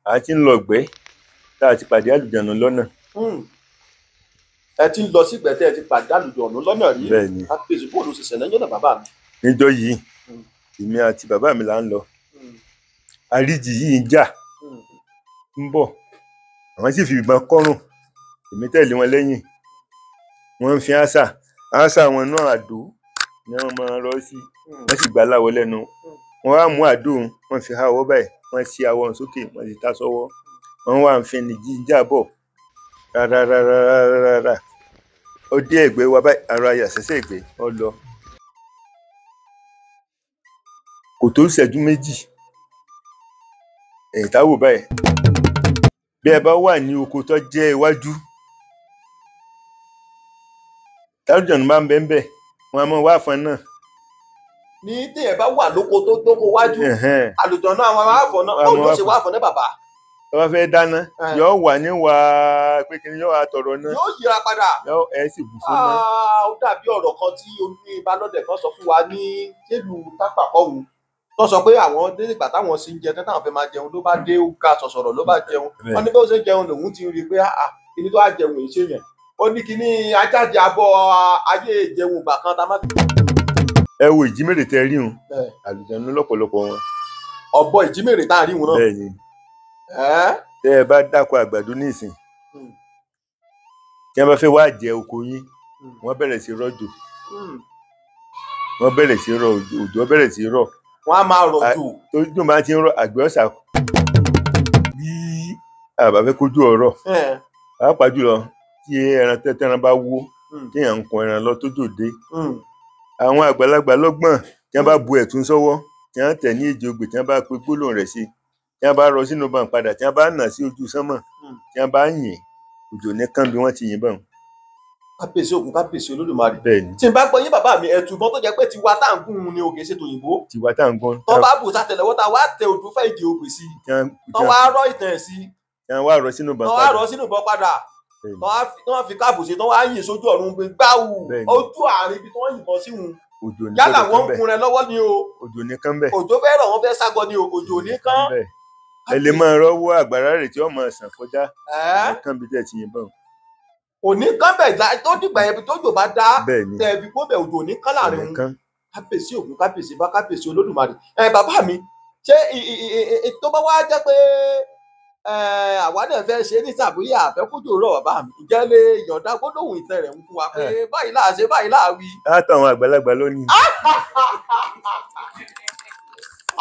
a ti ń lọ gbẹ́ tá a ti pàdé àlùjànnú lọ́nà. Ẹ ti ń lọ sígbẹ́ tẹ́ ẹ ti pàdé àlùjànnú lọ́nà rí. Bẹ́ẹ̀ ni. Kábíyèsí bóòlù ṣe ṣẹlẹ̀ níjọ́ náà bàbá mi. Níjọ́ yìí èmi àti bàbá mi là ń lọ. Àríjì yìí ń jà ń bọ̀ àwọn sì fi ìbọn kọ́rùn èmi tẹ̀lé wọn lẹ́yìn. Wọ́n ń fi àṣà wọn náà àdó ni wọ́n máa rọ́ sí wọ́n sì gbà láwọ̀ lẹ́nu. Wọ́n wá mú àdó wọn fi há ọwọ́ báyìí wọ́n ṣí awọ sókè wọ́n sì ta sọ́wọ́. Wọ́n wá ń fi ẹni jíjà bọ̀ rárá ó dé ẹ̀gbẹ́ wa báyìí ara yà sẹ́sẹ̀ ẹ̀gbẹ́ ọ lọ. Kò tó ìṣẹ́jú méjì ẹ̀yìn táwò báyìí bí ẹ bá wà ní oko tó jẹ́ iwájú tálùjànnú bá ń bẹ ńbẹ̀ wọn a máa wá àfọn náà. Ní téèyàn bá wà lóko tó dóko wájú àlùjànnú àwọn àfọn náà ó ló ṣe wá àfọn náà bàbá. Tó bá fẹ́ dáná yóò wà níwà pé kí ni yóò wá tọrọ náà. Yóò yíra padà. Ẹ sì bù fún náà. Ó dàbí ọ̀rọ̀ kan tí oní Balódé kan sọ fún wa ní nílùú Tápàkọ́hún tó sọ pé àwọn nígbà táwọn sì ń jẹ táwọn fẹ́ máa jẹun ló bá dé ó ga sọ̀sọ̀rọ̀ ló bá jẹun. Wọ́n ní bó ṣe jẹun lòun ti rí i pé kíní tó wá jẹun èyí ṣe yẹn. Ó ní kíní ajáde abọ́ ayé ìjẹun ìgbà kan tá a má fi. Ẹ wo ìjímèrè tẹ rí wọn àlùjànnú lọ́pọ̀lọpọ̀ wọn. Ọ̀bọ ìjímèrè tá a rí wọn náà. Bẹ́ẹ̀ ni tẹ ẹ bá dáko àgbàdo nísìn tí wọn bá fẹ́ wá jẹ oko yín wọ́n bẹ̀rẹ̀ sí rọ̀jò wọ́n bẹ̀rẹ̀ sí rọ̀ òjò bẹ̀rẹ̀ sí rọ̀. Wọ́n á máa rọ̀jò. Tójú máa ti ń rọ̀ àgbẹ̀ ọ̀sà bí àbá fẹ́ kójú ọ̀rọ̀ pàápàá jùlọ tí ẹran tẹ́tẹ́ran bá wó téèyàn ń kun ẹran lọ tójò dé. Àwọn àgbàlagbà lọ́gbọ̀n tí wọ́n bá bu ẹ̀tún sọ́wọ́ tí wọ́n tẹ̀ ní èjì ogbè tí wọ́n bá pe gbólóhùn rẹ̀ sí tí wọ́n bá rọ sínú bàn padà tí wọ́n bá nà sí ojú sánmọ̀ tí wọ́n bá yìn òjò nìkan bí wọ́n ti yìn bọ̀n. Kábíyèsí Ògún kábíyèsí Olódùmarè. Bẹ́ẹ̀ni. Tí n bá gbọ́ yín bàbá mi ẹ̀tùbọ́n tó jẹ́ pé tiwa tá à ń gún un ni òkè ṣe tòyìnbó. Tiwa tá à ń gún. Tó bá bù sátẹlẹwọ́ tá a wá tẹ òdú fẹ́ ìdí ogbè sí tó wá rọ ìtàn ẹ̀ sí. Tí wọ́n wá rọ sínú bàn padà. Tó wá rọ sínú bàn padà. Tó wọ́n fi káàbù sí tó wá yìn sójú ọ̀run gbé gbáwù ojú àárín ibi tó wọ́n yìnbọn sí wọn. Yálà wọ́n ń kun rẹ lọ́wọ́ ni o. Òjò nìkan bẹ́ẹ̀. Òjò fẹ́ rọ̀ wọ́n fẹ́ ságọ ni o òjò nìkan. Ẹ lè máa rọ́wọ́ àgbàrá rẹ̀ tí wọ́n máa sàn kọjá nìkan bí tẹ̀ ti yìnbọn. Òní kan bẹ̀ tó dìgbà ẹbí tó jò bá dá tẹ̀ fi kó bẹ̀ òjò ní kán láàrin wọn. Kábíyèsí Ògún kábíyèsí bá kábíyèsí Olódùmarè. Bàbá mi ṣé tó bá wá jẹ́ pé àwa náà fẹ́ ṣe ní sàbúyà àfẹ́kújò rọ̀ bàbá mi ǹjẹ́ lè yọ̀ǹda gbólóhùn ìtàn rẹ̀ ń fún wa pé báyìí láà ṣe báyìí láà wí. Látàwọn àgbàlagbà lónìí.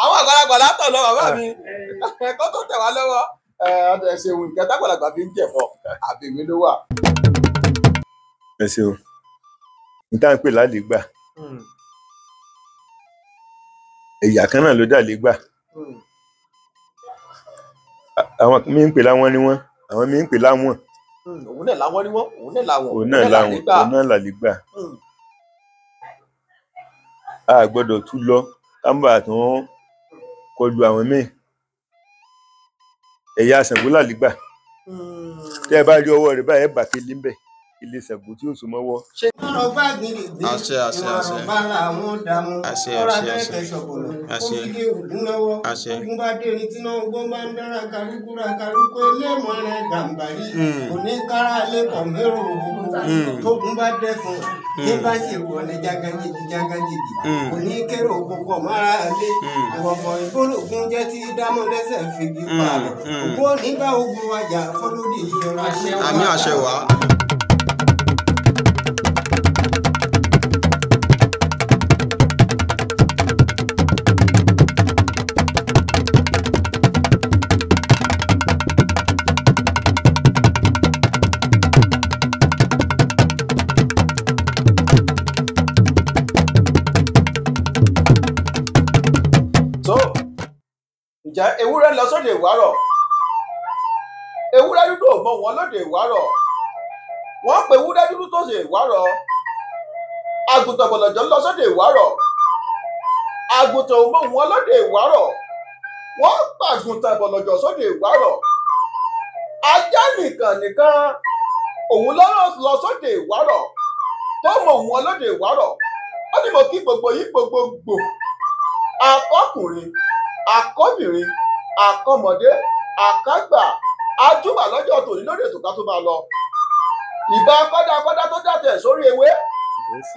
Àwọn àgbàlagbà látọ̀ lọ bàbá mi ẹ̀kọ́ tó tẹ̀ wá lọ́wọ́ ọ̀dọ̀ ẹ̀ṣẹ̀ òun ìkẹta àgbàlagbà fi ń jẹ̀fọ́ àbèmí ló wà. Ẹ ṣeun níta ń pè lálégbà ẹ̀yà kan náà ló dà légbà àwọn mi ń pè láwọn ni wọ́n àwọn mi ń pè láwọn. Òun náà láwọn ni wọ́n òun náà láwọn òun náà lálégbà a gbọ́dọ̀ tún lọ kámbà tó ń kọlu àwọn míì ẹ̀yà Ṣàngó lálégbà tẹ́ ẹ bá rí ọwọ́ rẹ̀ báyìí ẹ bà kélé ń bẹ̀ ilé Ṣàngó tí ó so mọ́wọ́. Àṣẹ àṣẹ àṣẹ àṣẹ àṣẹ àṣẹ àṣẹ ogun bá dé ní tí náà gbọ́n bá ń dára karúkúra karúkú eléèmọ̀ rẹ̀ gàmbàrí oníkárà lẹ́kọ̀ọ́ mẹ́rù tógun bá dẹ́ fún ní bá ṣe wọ̀ ní jágajìgì oníkérò gbogbo mara lé ìwọ̀fọ̀ ìgbólógún jẹ́ tí dámọ̀ lẹ́sẹ̀ fìdí pa ògbó nígbà ogun wájà fọlódì ìyọra. Àmì àṣẹ wá. Ǹjẹ́ ewúrẹ́ lọ sóde ìwárọ̀ ewúrẹ́ dúdú ò mọ wọn lóde ìwárọ̀ wọ́n pe ewúrẹ́ dúdú tó ṣe ìwárọ̀ àgùntàn bọ̀lọ̀jọ̀ lọ sóde ìwárọ̀ àgùntàn ò mọ wọn lóde ìwárọ̀ wọ́n pàgùntàn bọ̀lọ̀jọ̀ sóde ìwárọ̀ ajá nìkan òun lọ sóde ìwárọ̀ tó mọ wọn lóde ìwárọ̀ ó ní mo kí gbogbo yín gbogbogbò akọkùnrin akọbìnrin akọmọdé àkágbà ajúbà lọ́jọ́ tòní lórí ètò ká tó máa lọ. Ìbà kọ́dákọ́dá tó dàtẹ̀ sórí ewé,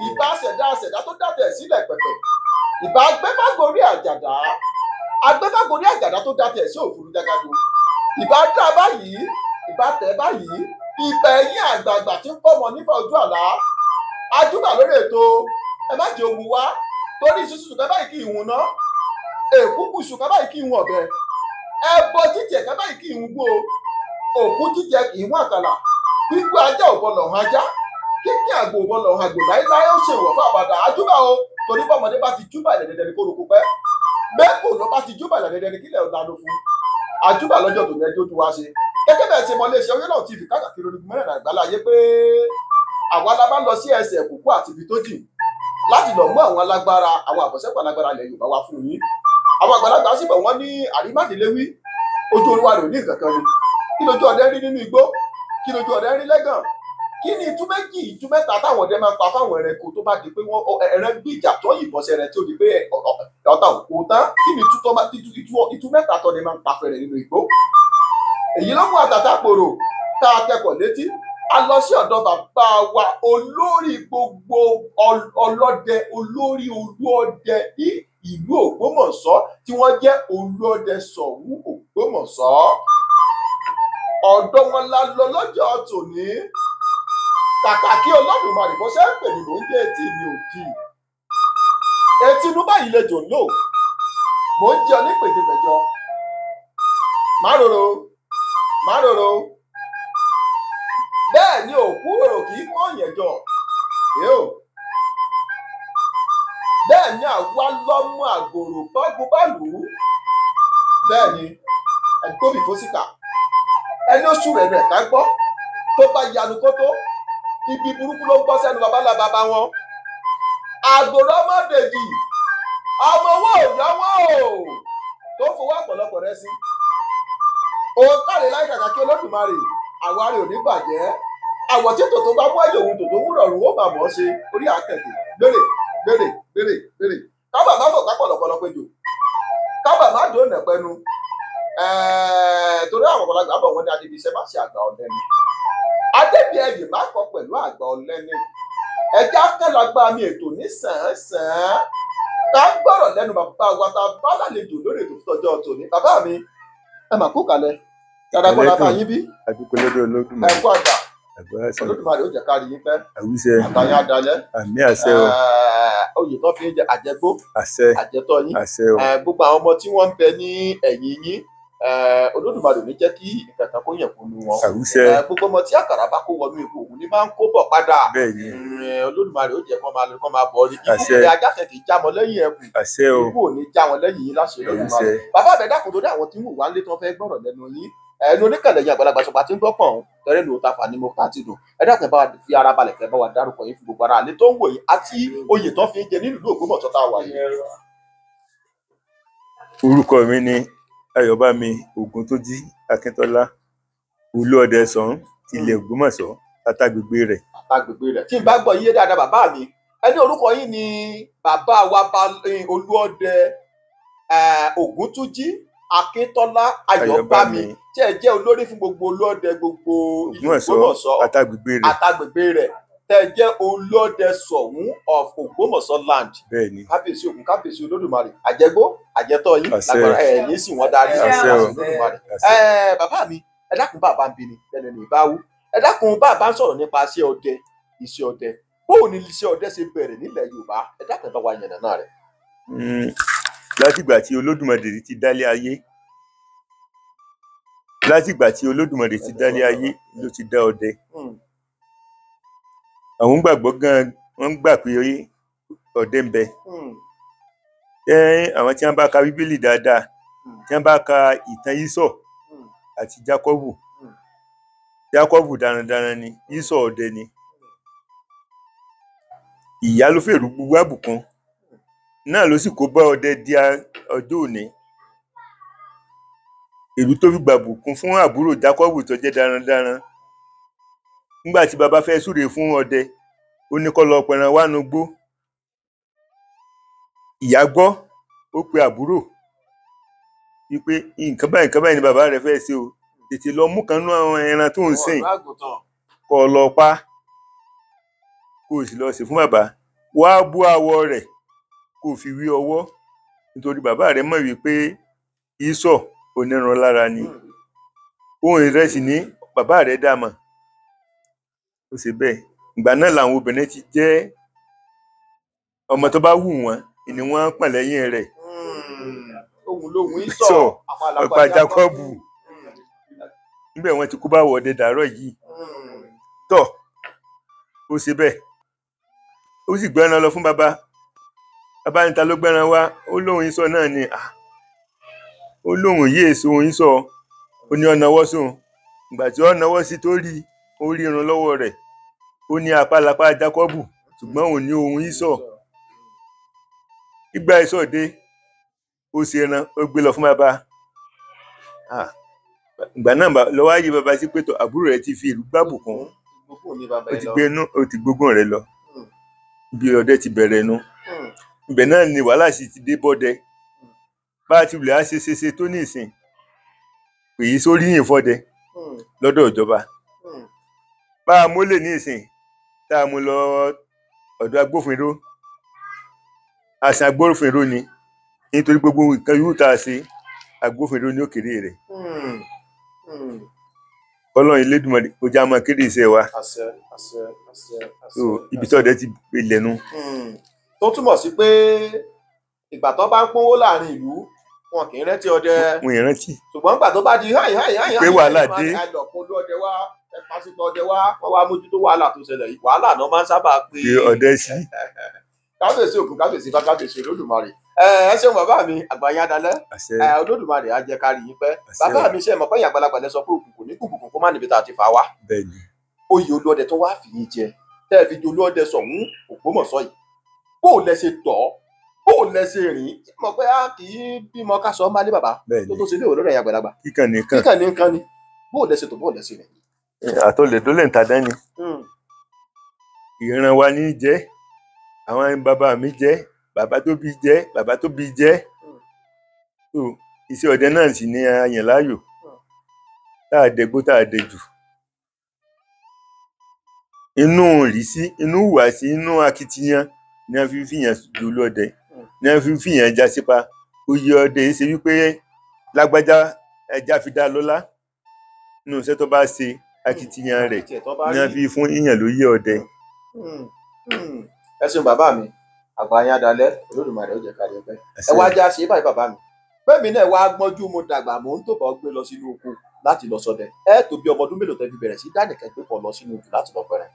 ìbà ṣẹ̀dá tó dàtẹ̀ sílẹ̀ pẹ̀pẹ̀, ìbà agbẹ́fàgorí àjàdá tó dàtẹ̀ sí òfurufú jágado, ìbà dá báyìí, ìbà tẹ̀ báyìí, ìbà ẹ̀yìn àgbààgbà tí ń pọ̀mọ́ nípa ojú àlá. Ajúbà lórí ètò ẹ má jẹ́ òun wá torí ìṣúṣù kan báyìí kí ìhun ná, èkúkúṣù kan báyìí kí ìhun ọ̀bẹ, ẹbọ jíjẹ kan báyìí kí ìhun gbó, òkú jíjẹ kì í hùn àkàlà, gbígbó ajá ò bọlọ̀ hàn ajá, kíkí àgbò ò bọlọ̀ hàn àgbò láíláí ó ṣe ìwọ̀ fún àbàdà. Ajúbà o torí bọ́mọdé bá ti júbà ilẹ̀ dẹdẹ ní kó roko pẹ́, bẹ́ẹ̀ kò lọ bá ti júbà ilẹ̀ dẹdẹ ní kílẹ̀ ọ̀dàdó fún. Ajúbà lọ́jọ́ tòní ẹjọ́ tó wá ṣe gẹ́gẹ́ bẹ́ẹ̀ ṣe mọ iléeṣẹ́ Oyènà TV káàkiri orígun mẹ́rin àgbáláyé pé àwa la bá ń lọ sí ẹsẹ̀ òkùnkù àti ibi tó jìn láti lọ mú àwọn alágbára, àwọn àbọ̀sẹ́pọ̀ alágbára ilẹ̀ Yorùbá wá fún yín. Àwọn àgbàlagbà sì bọ̀ wọ́n ní àrímádìléwí ojú olúwa rẹ̀ ò ní nǹkan kan ni. Kí lójú ọdẹ rí nínú igbó, kí lójú ọdẹ rí lẹ́gàn, kí ni itú méjì itú mẹ́ta táwọn ọdẹ máa ń pa fáwọn ẹranko tó bá di pé ẹran gbìjà tó yìnbọn sẹrẹ tí ó di pé ọ̀tá òkú tán, kí ni itú mẹ́ta tó ni máa ń pa fẹ̀rẹ̀ nínú igbó. Èyí ló mú àtàtà pòrò tá a tẹkọ̀ létí. A lọ sí ọ̀dọ̀ bàbá wa olórí gbogbo ọlọ́dẹ, olórí olúọdẹ ní ìlú Ògbómọ̀ṣọ́ tí wọ́n jẹ́ olúọdẹ Ṣọ̀ún Ògbómọ̀ṣọ́. Ọ̀dọ̀ wọn la lọ lọ́jọ́ tòní. Kàkà kí Olódùmarè bó ṣe ń pè mí ló ń jẹ́ etí mi ò dì. Etí inú báyìí lejò ń lò. Mò ń jẹ onípèjepẹ̀jọ. Má rorò. Bẹ́ẹ̀ ni òkú rò kì í kọ́ yẹn jọ. Bẹ́ẹ̀ ni àwa lọ́mú àgbòrò bọ́gbó bá lù ú. Bẹ́ẹ̀ ni ẹ̀gbọ́bì fósíkà. Ẹni oṣù rẹ̀ ká gbọ́ tó bá yanu kótó. Ibi burúkú ló ń bọ́ sẹ́nu babalá bàbá wọn. Àgbòrò ọmọdéjì ọmọ owó òyàwó tó fowó ọ̀pọ̀lọpọ̀ rẹ sí. Òun káre láì kàkà kí Olódùmarè àwárí ò ní bàjẹ́. Àwọ̀ tí tòtò bá wáyé òun tòtò wúrọ̀ rùn ó bàbọ̀ ṣe orí àkẹ́kẹ́ gbèrè. Kábà má fò kápọ̀lọpọ̀lọ péjò. Kábà má dùn nẹ̀pẹ́nu. Torí àwọn ọ̀pọ̀lọpọ̀ àbọ̀ wọn ní adébíṣẹ́ má ṣe àgbà ọ̀lẹ ni. Adébíyẹ̀yẹ má kọ pẹ̀lú àgbà ọ̀lẹ ni. Ẹja kẹlàgbà mi ètò ní sàn-án. Ká gbọ́rọ̀ lẹ́nu bàbá wa ta bá lálejò lórí ètò tọjọ́ tòní. Bàbá mi ẹ mà kú kalẹ̀. Dada kọ́ la bá yín bí. Àdúgbò lọ́dọ̀ Olódùmarè. Ẹ kú àgbà. Olódùmarè ó jẹ́ ká rí yín pẹ́. Àwíṣẹ. Àtàyà adalẹ́. Àmì àṣẹ o. Oyè tó fi ń jẹ àjẹgbó. Àṣẹ. Àjẹtọ́ yín. Àṣẹ o. Gbogbo àwọn ọmọ tí wọ́n ń bẹ ní ẹ̀yìn yín. Olódùmarè ò ní jẹ́ kí ìkàkà kó yẹn kúnú wọn. Àwíṣẹ. Gbogbo ọmọ tí àkàrà bá kó wọnú ipò òun ni máa ń kó bọ̀ padà. Bẹ́ẹ̀ni. Olódùmarè ó jẹ́ kó máa bọ̀ ní. Àṣẹ. Ìbú ajá kẹ̀kẹ́ já wọn lẹ́yìn ẹkùn. Àṣẹ o. Ìbú ò ní já wọn lẹ́yìn yín láṣẹ Olódùmarè. Àṣẹ. Bàbá àbẹ̀dá kò tó dé àwọn tí ń wò wá lé tó fẹ́ gbọ́rọ̀ lẹ́nu yín. Ẹnu oníkànnì ẹ̀yìn àgbàlagbà sọpá tí ń gbọ́ pọ̀n tẹ́rẹ́ ló ta fà ní mo ká ti dùn. Ẹ dákun ẹ bá wa fi ara balẹ̀ kẹ́ bá wa dárúkọ yín fún gbogbo ara àlẹ́ tó ń wò yín àti oyè tó fi ń jẹ nílùú Ògbómọ̀ṣọ́ tá a wà yìí. Orúkọ mi ni Ayọ̀bámi Ògúntójí Akíntọ́lá, olúọdẹ Ṣọ̀ún tilẹ̀ Ògbómọ̀ṣọ́ àtàgbègbè rẹ̀. Àtàgbègbè rẹ̀ tí n bá gbọ́ iye dáadáa bàbá mi ẹni orúkọ yín ni bàbá wa olúọdẹ Ògúntójí Akíntọ́lá Ayọ̀bámi tí ẹ jẹ́ olórí fún gbogbo olóòdẹ gbogbo Ògbómọ̀ṣọ́ àtàgbègbè rẹ̀ tẹ́ ẹ jẹ́ olóòdẹ Ṣọ̀ún of Ògbómọ̀ṣọ́ land. Bẹ́ẹ̀ni. Kábíyèsí Ògún, kábíyèsí Olódùmarè, àjẹgbó àjẹtọ́ yín lágbára ẹ̀ ní sì wọ́n darí Olódùmarè. Bàbá mi ẹ dákun bàbá ń bi ni lẹ́nu ní ìbáwú, ẹ dákun bàbá ń sọ̀rọ̀ nípa iṣẹ́ ọdẹ bóò ni iṣẹ́ ọdẹ ṣe bẹ̀rẹ̀ nílẹ̀ Yorùbá, ẹ dákun bá wa yànnàná rẹ̀. Látìgbà tí Olódùmarè ti dálé ayé ló ti dá ọdẹ. Àwọn gbàgbọ́ gan wọ́n gbà pé ọdẹ ń bẹ. Àwọn tí wọ́n bá ka Bíbélì dáadáa, tí wọ́n bá ka ìtàn Ísọ̀ àti Jákọ́bù darandaran ni, Ísọ̀ ọdẹ ni. Ìyá ló fèrú gbogbo àbùkún náà ló sì kó bá ọdẹ di ọjọ́ òní. Èrú tó fi gbàbùkún fún àbúrò Jákọ́bù tó jẹ́ darandaran. Nígbà tí bàbá fẹ́ súre fún ọdẹ, ó ní kó lọ pẹran wá nu gbó. Ìyá gbọ́, ó pe àbúrò, wípé nǹkan báyìí ni bàbá rẹ fẹ́ ṣe o tètè lọ mú kan nú àwọn ẹran tó ń sìn kó lọ pa kó o sì lọ ṣe fún bàbá wá bú awọ rẹ̀ kó o fi wí ọwọ́ nítorí bàbá rẹ mọ̀ wípé ìsọ̀ onírun lára ni ohun ìrẹsì ní bàbá rẹ dá mọ̀ ó ṣe bẹ́ẹ̀ ìgbà náà làwọn obìnrin ti jẹ́ ọmọ tó bá wù wọ́n ni wọ́n pọ̀n lẹ́yìn rẹ̀ ohun lóhun ìsọ̀ ọ̀pá Jákọ́bù níbẹ̀ wọ́n ti kú bá wọ̀de dàárọ̀ yìí tọ̀ ó ṣe bẹ́ẹ̀ ó sì gbẹ́ran lọ fún bàbá níta ló gbẹ́ran wá ó lóhun ìsọ̀ náà ni ó lóhun yìí èso ohun ìsọ̀ ó ní ọ̀nàwọ́ sóhun ìgbà tí ó náwó sí tó rí ó rí irun lọ́wọ́ rẹ̀ ó ní apálapá Jákọ́bù ṣùgbọ́n òun ní ohun ìsọ̀ ìgbà ìsọ̀ dé ó ṣe ẹran ó gbé lọ fún bàbá ìgbà náà lọ́wọ́ ayé bàbá sí pé àbúrò rẹ̀ ti fi ìlú gbàbùkún ó ti gbé inú ó ti gbógun rẹ̀ lọ ibi ọdẹ ti bẹ̀rẹ̀ nu ibẹ̀ náà ni wàhálà sì ti dé bọ́dẹ bá a ti wùlẹ̀ á ṣe tó ní ìsìn èyí sórí yìn fọ́dẹ lọ́dọ̀ ìjọba bá a mólè ní ìsìn tá a mú lọ ọ̀dọ̀ agbófinró àṣà agbófinró ni nítorí gbogbo nǹkan yóò tá a ṣe agbófinró ní òkèrè rẹ̀ Ọlọ́run Elédùmarè kó já máa kéde iṣẹ́ wa ibi tí ọdẹ ti ilẹ̀ nu. tó túmọ̀ sí pé ìgbà tó bá ń pínwó láàrin ìlú wọn kì í rántí ọdẹ wọn ì rántí ṣùgbọ́n nígbà tó bá di pé wàhálà dé àlọ́pọ̀lọ́ ọdẹ wá pásítọ̀ ọdẹ wá wọ́n wá mójútó wàhálà tó ṣẹlẹ̀ yìí wàhálà náà máa ń sábà pé ọdẹ sí. kábíyèsí òkun kábíyèsí bá kábíyèsí Olódùmarè ẹ ṣeun bàbá mi àgbáyé adalẹ Olódùmarè á jẹ́ ká rí yín pẹ́ bàbá mi ṣe mọ̀ pé ìyá àgbàlagbà lẹ sọ pé òkùnkùn ní kùkùkùn kó má níbi tá a ti fà wá oyè olóọdẹ tó wá fìyín jẹ tẹ́ ẹ fi di olóọdẹ sọ̀hún Ògbómọ̀ṣọ́ yìí bó o lẹ ṣe tọ̀ bó o lẹ ṣe rìn mọ̀ pé a kì í bímọ ká sọ má lé bàbá tó ṣe lé olóòrè ìyá àgbàlagbà kíkàn ní nǹkan ni bó o lẹ ṣe tọ̀ bó o lẹ ṣe rìn. àtọlẹ̀dọ́lẹ̀ ń ta dání ìran wa ní jẹ́ àwọn bàbá mi jẹ́ bàbá tó bí jẹ́ bàbá tó bí jẹ́ iṣẹ́ ọdẹ náà sì ní ayàn láàyò tá a dẹgbó tá a dẹjù inú ìrísí inú ìhùwàsí inú akitiyan ni a fi fìyàn jòlú ọdẹ ni a fi fìyàn já sípa oyè ọdẹ ṣe wípé lágbájá ẹja fi dá lọ́lá nínú iṣẹ́ tó bá ṣe akitiyan rẹ̀ ni a fi fún yíyàn lóyè ọdẹ. ẹ ṣeun bàbá mi àgbáyé adalẹ Olódùmarè ó jẹ́ ká rí ẹ pẹ́ ẹ wá já ṣe báyìí bàbá mi bẹ́ẹ̀mi náà wá gbọ́njú mo dàgbà mò ń tòbọ̀ gbé lọ sínú oko láti lọ ṣọdẹ ẹ tó bí ọmọ ọdún mélòó tẹ́ fi bẹ̀rẹ̀ sí dánìkẹ́ gbé pọ̀ lọ sínú oko láti lọ pẹ̀rẹ̀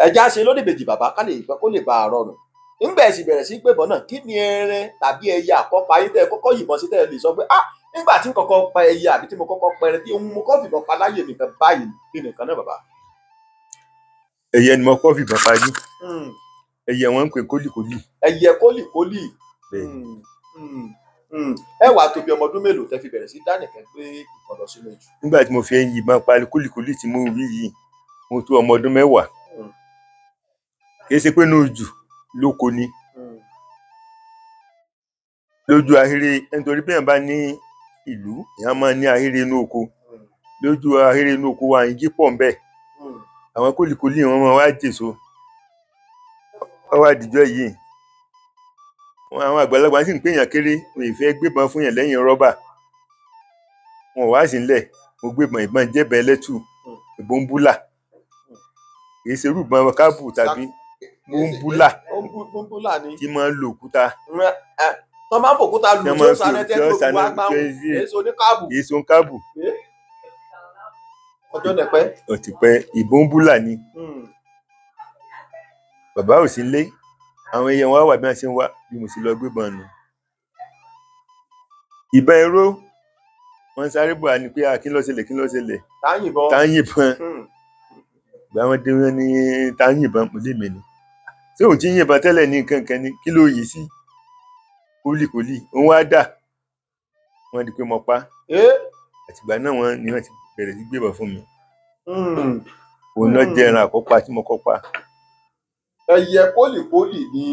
ẹ já ṣe lóde bèjì bàbá ká lè kó lè bá a rọrùn nígbà ẹ sì bẹ̀rẹ̀ sí gbébọn náà kí ni ẹran tàbí ẹyẹ àkọ́pá yín tẹ́ ẹ kọ́kọ́ yìnbọn sí tẹ́ ẹ lè sọ pé nígbà tí n kọ́kọ́ pa ẹyẹ àbí tí mo kọ́kọ́ pẹrẹ tí mo kọ́ fìbọn pa láyè nìkan báyìí kí nìkan náà bàbá. ẹyẹ ni mo kọ́ fìbọn pa yín ẹyẹ wọn ń pè kólìkólì. ẹyẹ kólìkólì ẹ wàá tó bí ọmọ ọdún mélòó tẹ́ fi bẹ̀rẹ̀ sí dánìkẹ́ gbé ìbọn lọ sínú ìjù. nígbà tí mo fi yìnbọn pa kólìkólì tí mo wí yìí mo tó ọmọ ọdún 10 kì í ṣe pé inú ìjù lóko ni lójú ahéré nítorí bí èèyàn bá ní ìlú èèyàn máa ní ahéré inú oko lójú ahéré inú oko wa igi pọ̀ ńbẹ̀ àwọn kólìkólì wọn máa wá jèso wọ́n wá dìjọ́ yìí àwọn àgbàlagbà sì ń pè yàn kéré wọn ì fẹ́ gbébọn fún yàn lẹ́yìn rọ́bà wọn wá sí ńlẹ̀ mo gbébọn ìbọn jẹ́bẹ̀ ẹlẹ́tù ìbọn búlà kì í ṣe irú ìbọn káàbù tàbí búlà tí máa ń lo òkúta wọ́n máa ń fòkúta lù tí ó sáré tẹ́ tó fi wá gbáhùn èso ní káàbù. èso ń káàbù. ọjọ́ nẹ̀pẹ́. ọ̀tìpẹ́ ìbọn búlà ni. bàbá ò sí lé àwọn èèyàn wá wà bí wọ́n ṣe ń wá bí mo sì lọ gbébọn nù. ìbọn ẹ̀rọ wọ́n sáré bọ̀ ni pé kí ló ṣẹlẹ̀ kí ló ṣẹlẹ̀. tá ń yìnbọn. ìgbà wọn dé wọn ní tá ń yìnbọn mo lè mẹ́ni. ṣé òun ti ń yìnbọn tẹ́lẹ̀ ní nǹkan kan ni kí ló yìí sí. kólìkólì òun wá dà wọ́n di pé mo pa àtìgbà náà ni wọ́n ti bẹ̀rẹ̀ sí gbébọn fún mi òun náà jẹ́ ẹran àkọ́pá tí mo kọ́ pa. ẹyẹ kólìkólì ni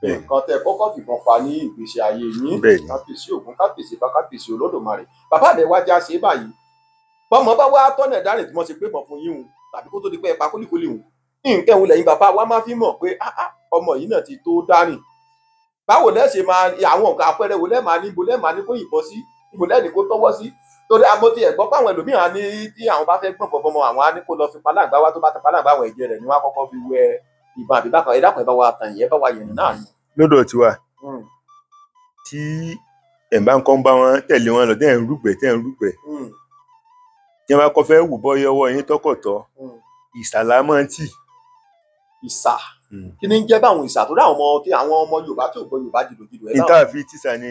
nǹkan tẹ́ kọ́kọ́ fìbọn pa ní ìgbésí ayé yín. Kábíyèsí Ògún, kábíyèsí Ifá, kábíyèsí Olódùmarè. Bàbá mi wá já ṣe báyìí bọ́mọ bá wá tọ́nà dárìn tí wọ́n ṣe pé bọ̀ fún yín o tàbí kó tó di pé ẹ pa kólíkólí o nǹkan wo lẹ́yìn bàbá wa máa fi mọ̀ pé ọmọ yìí náà ti tó dárìn. Báwo lẹ́ ṣe máa àwọn nǹkan àpẹẹrẹ wo lẹ́ẹ̀ máa ní ibo lẹ́ẹ̀ máa ní kó yìnbọn sí ibo lẹ́ẹ̀ ní kó tọ́wọ́ sí torí amóti ẹ̀gbọ́n páwọn ẹlòmíràn ní tí àwọn bá fẹ́ gbọ̀n fọfọmọ àwọn á ní kó lọ fi paláǹgbá wá tó bá ta paláǹgbá àwọn ẹ̀jẹ̀ rẹ̀ ni wọ́n á kọ́kọ́ fi wẹ ìbọn àbí bákan ẹ̀dá kan ẹ bá wa tàn yẹn bá wa yẹn náà ni. lọ́dọ̀ tiwa tí ẹ̀ bá ń kọ́ ń bá wọn tẹ̀lé wọn lọ tẹ̀ ń rúgbẹ́ tí wọ́n bá kọ́ fẹ́ wù bọ́ yọwọ́ yín tọkọ̀tọ̀ ìsàlámọ́ntì. ìsà kí ni ń jẹ́ báwọn ìsà tó dáwọn ọmọ Yorùbá tí ò gbọ́ Yorùbá jìdòjìdò ẹ̀ níta fi tísà ni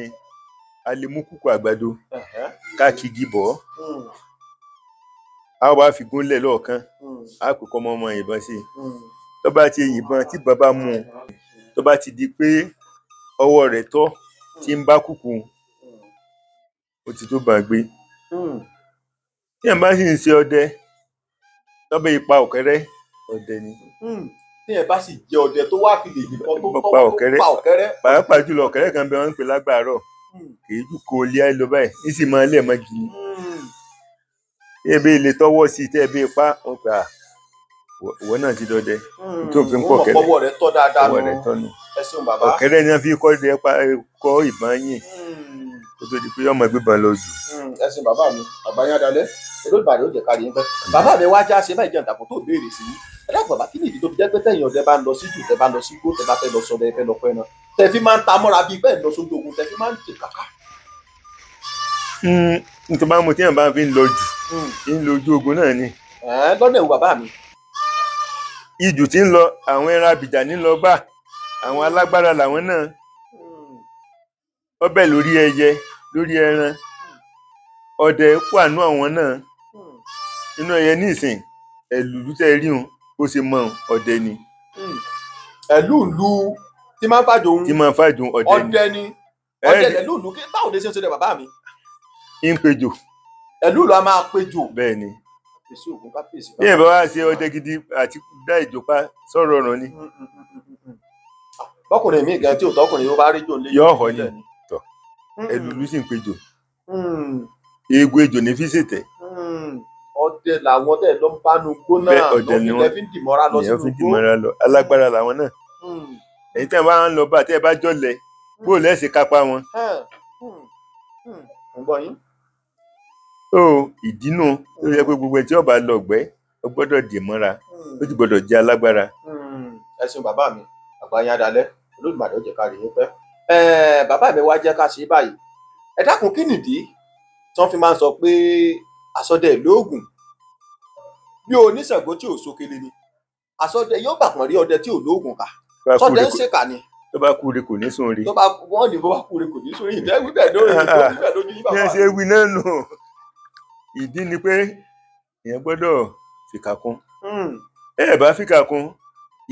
a lè mú kúkú àgbàdo káàkiri bọ̀ a wá fi gúnlẹ̀ lọ́ọ̀kan a kò kọ́ ọmọ ìbọn sí i tó bá ti yìnbọn tí bàbá mú un tó bá ti di pé ọwọ́ rẹ̀ tọ́ tí ń bá kúkú ó ti tó bá gbé tí ẹ̀ bá sì ń ṣe ọdẹ tọ́bẹ̀ ipa ọ̀kẹ́rẹ́ ọdẹ ni. tí ẹ bá sì jẹ ọdẹ tó wá fi lè nìkan tó pa ọ̀kẹ́rẹ́ pàápàá jùlọ ọ̀kẹ́rẹ́ kan bẹ wọ́n ń pè lágbàárọ̀ kì í dùn kó lé ẹ lọ báyìí ní sì máa lé ẹ̀ mọ́ gidi. tí ẹ bẹ ilé tọwọ́ sí tẹ́ ẹ bẹ pa wọn pa ìwọ náà ti dọdẹ tó fi ń pọ̀ ọ̀kẹ́rẹ́ ọwọ́ rẹ̀ tọ́ dáadáa ọwọ́ rẹ̀ tọ́ nù. ẹ ṣeun bàbá. ọ̀kẹ́rẹ́ ni wọ́n fi kọ́ ìbọn yìn kó tó di pé ọmọ ìgbébọn lọ jù. ẹ ṣeun bàbá mi àgbáyé adalẹ Olódùmarè ó jẹ kárí yín pẹ́. Bàbá mi wá já ṣe báyìí jẹun tàkùn tó béèrè sí i ẹ dákun bàbá kí ni ìdí tó fi jẹ́ pé tẹ̀yìn ọdẹ bá ń lọ sí jù tẹ bá ń lọ sí igbó tẹ bá fẹ́ lọ sọdẹ ẹ fẹ́ lọ pẹ́ náà tẹ fi máa ń ta mọ́ra bíi bẹ́ẹ̀ lọ sójú ogun tẹ fi máa ń tè kàkà. nítorí bá mo tíyàn bá fi ń lọ jù ń lo ojú ogun náà ni. lọ́nà ìwò bàbá mi. ijù tí ń lọ àwọn ẹran abìjà ní lọ bá àwọn alágbára làwọn náà ọbẹ̀ lórí ẹyẹ lórí ẹran ọdẹ pàánù àwọn náà inú ẹyẹ nísìn ẹlùlú tẹ rí wọn bó ṣe mọ ọdẹ ni. ẹlùlú tí máa ń fàjòun ọdẹ ni ọdẹ ẹlùlú báwo lè ṣe ń ṣe dẹ bàbá mi. ń pejò. ẹlùlú a máa pejò. bẹ́ẹ̀ ni bí ẹ bá wá ṣe ọdẹ gidi àti dá ìjọba sọ̀rọ̀ ọ̀ràn ni. bọ́kùnrin mi gan tí ò tọkùnrin ló bá rí jò lé. yọ ọ̀họ́ ni tọ̀ ẹlùlú sì ń pejò eegun ejò ní fi ṣètẹ. ọdẹ làwọn tẹ lọ ń bánu gbóná lọ fi ń dìmọ́ra lọ sínú igbó alágbára làwọn náà èyí tẹ bá ń lọ bá tẹ bá jọlẹ bó lẹsẹ kápá wọn. ìdínú tó yẹ pé gbogbo ẹtí ọba lọ gbẹ ó gbọ́dọ̀ dìmọ́ra ó sì gbọ́dọ̀ jẹ alágbára. ẹ ṣeun bàbá mi àgbáyé adalẹ Olódùmarè ó jẹ ká rí yín pẹ́. bàbá mi wá jẹ́ ká ṣe báyìí ẹ dákun kí nìdí tí wọ́n fi máa ń sọ pé àsọdẹ lóògùn bí oníṣègùn tí ò sókèlè ni àsọdẹ yóò gbàgbọ́n rí ọdẹ tí ò lóògùn kà sọdẹ ń ṣèkà ni. tó bá kúre kò ní sùn rí. wọ́n ní bó bá kúre kò ní sùn rí ìfẹ́ wíbẹ̀ lórí ìfẹ́ lójú yín bàbá. bí ẹ ṣe wí náà nù ìdí ni pé èèyàn gbọ́dọ̀ fìkà kún. ẹ bá fìkà kún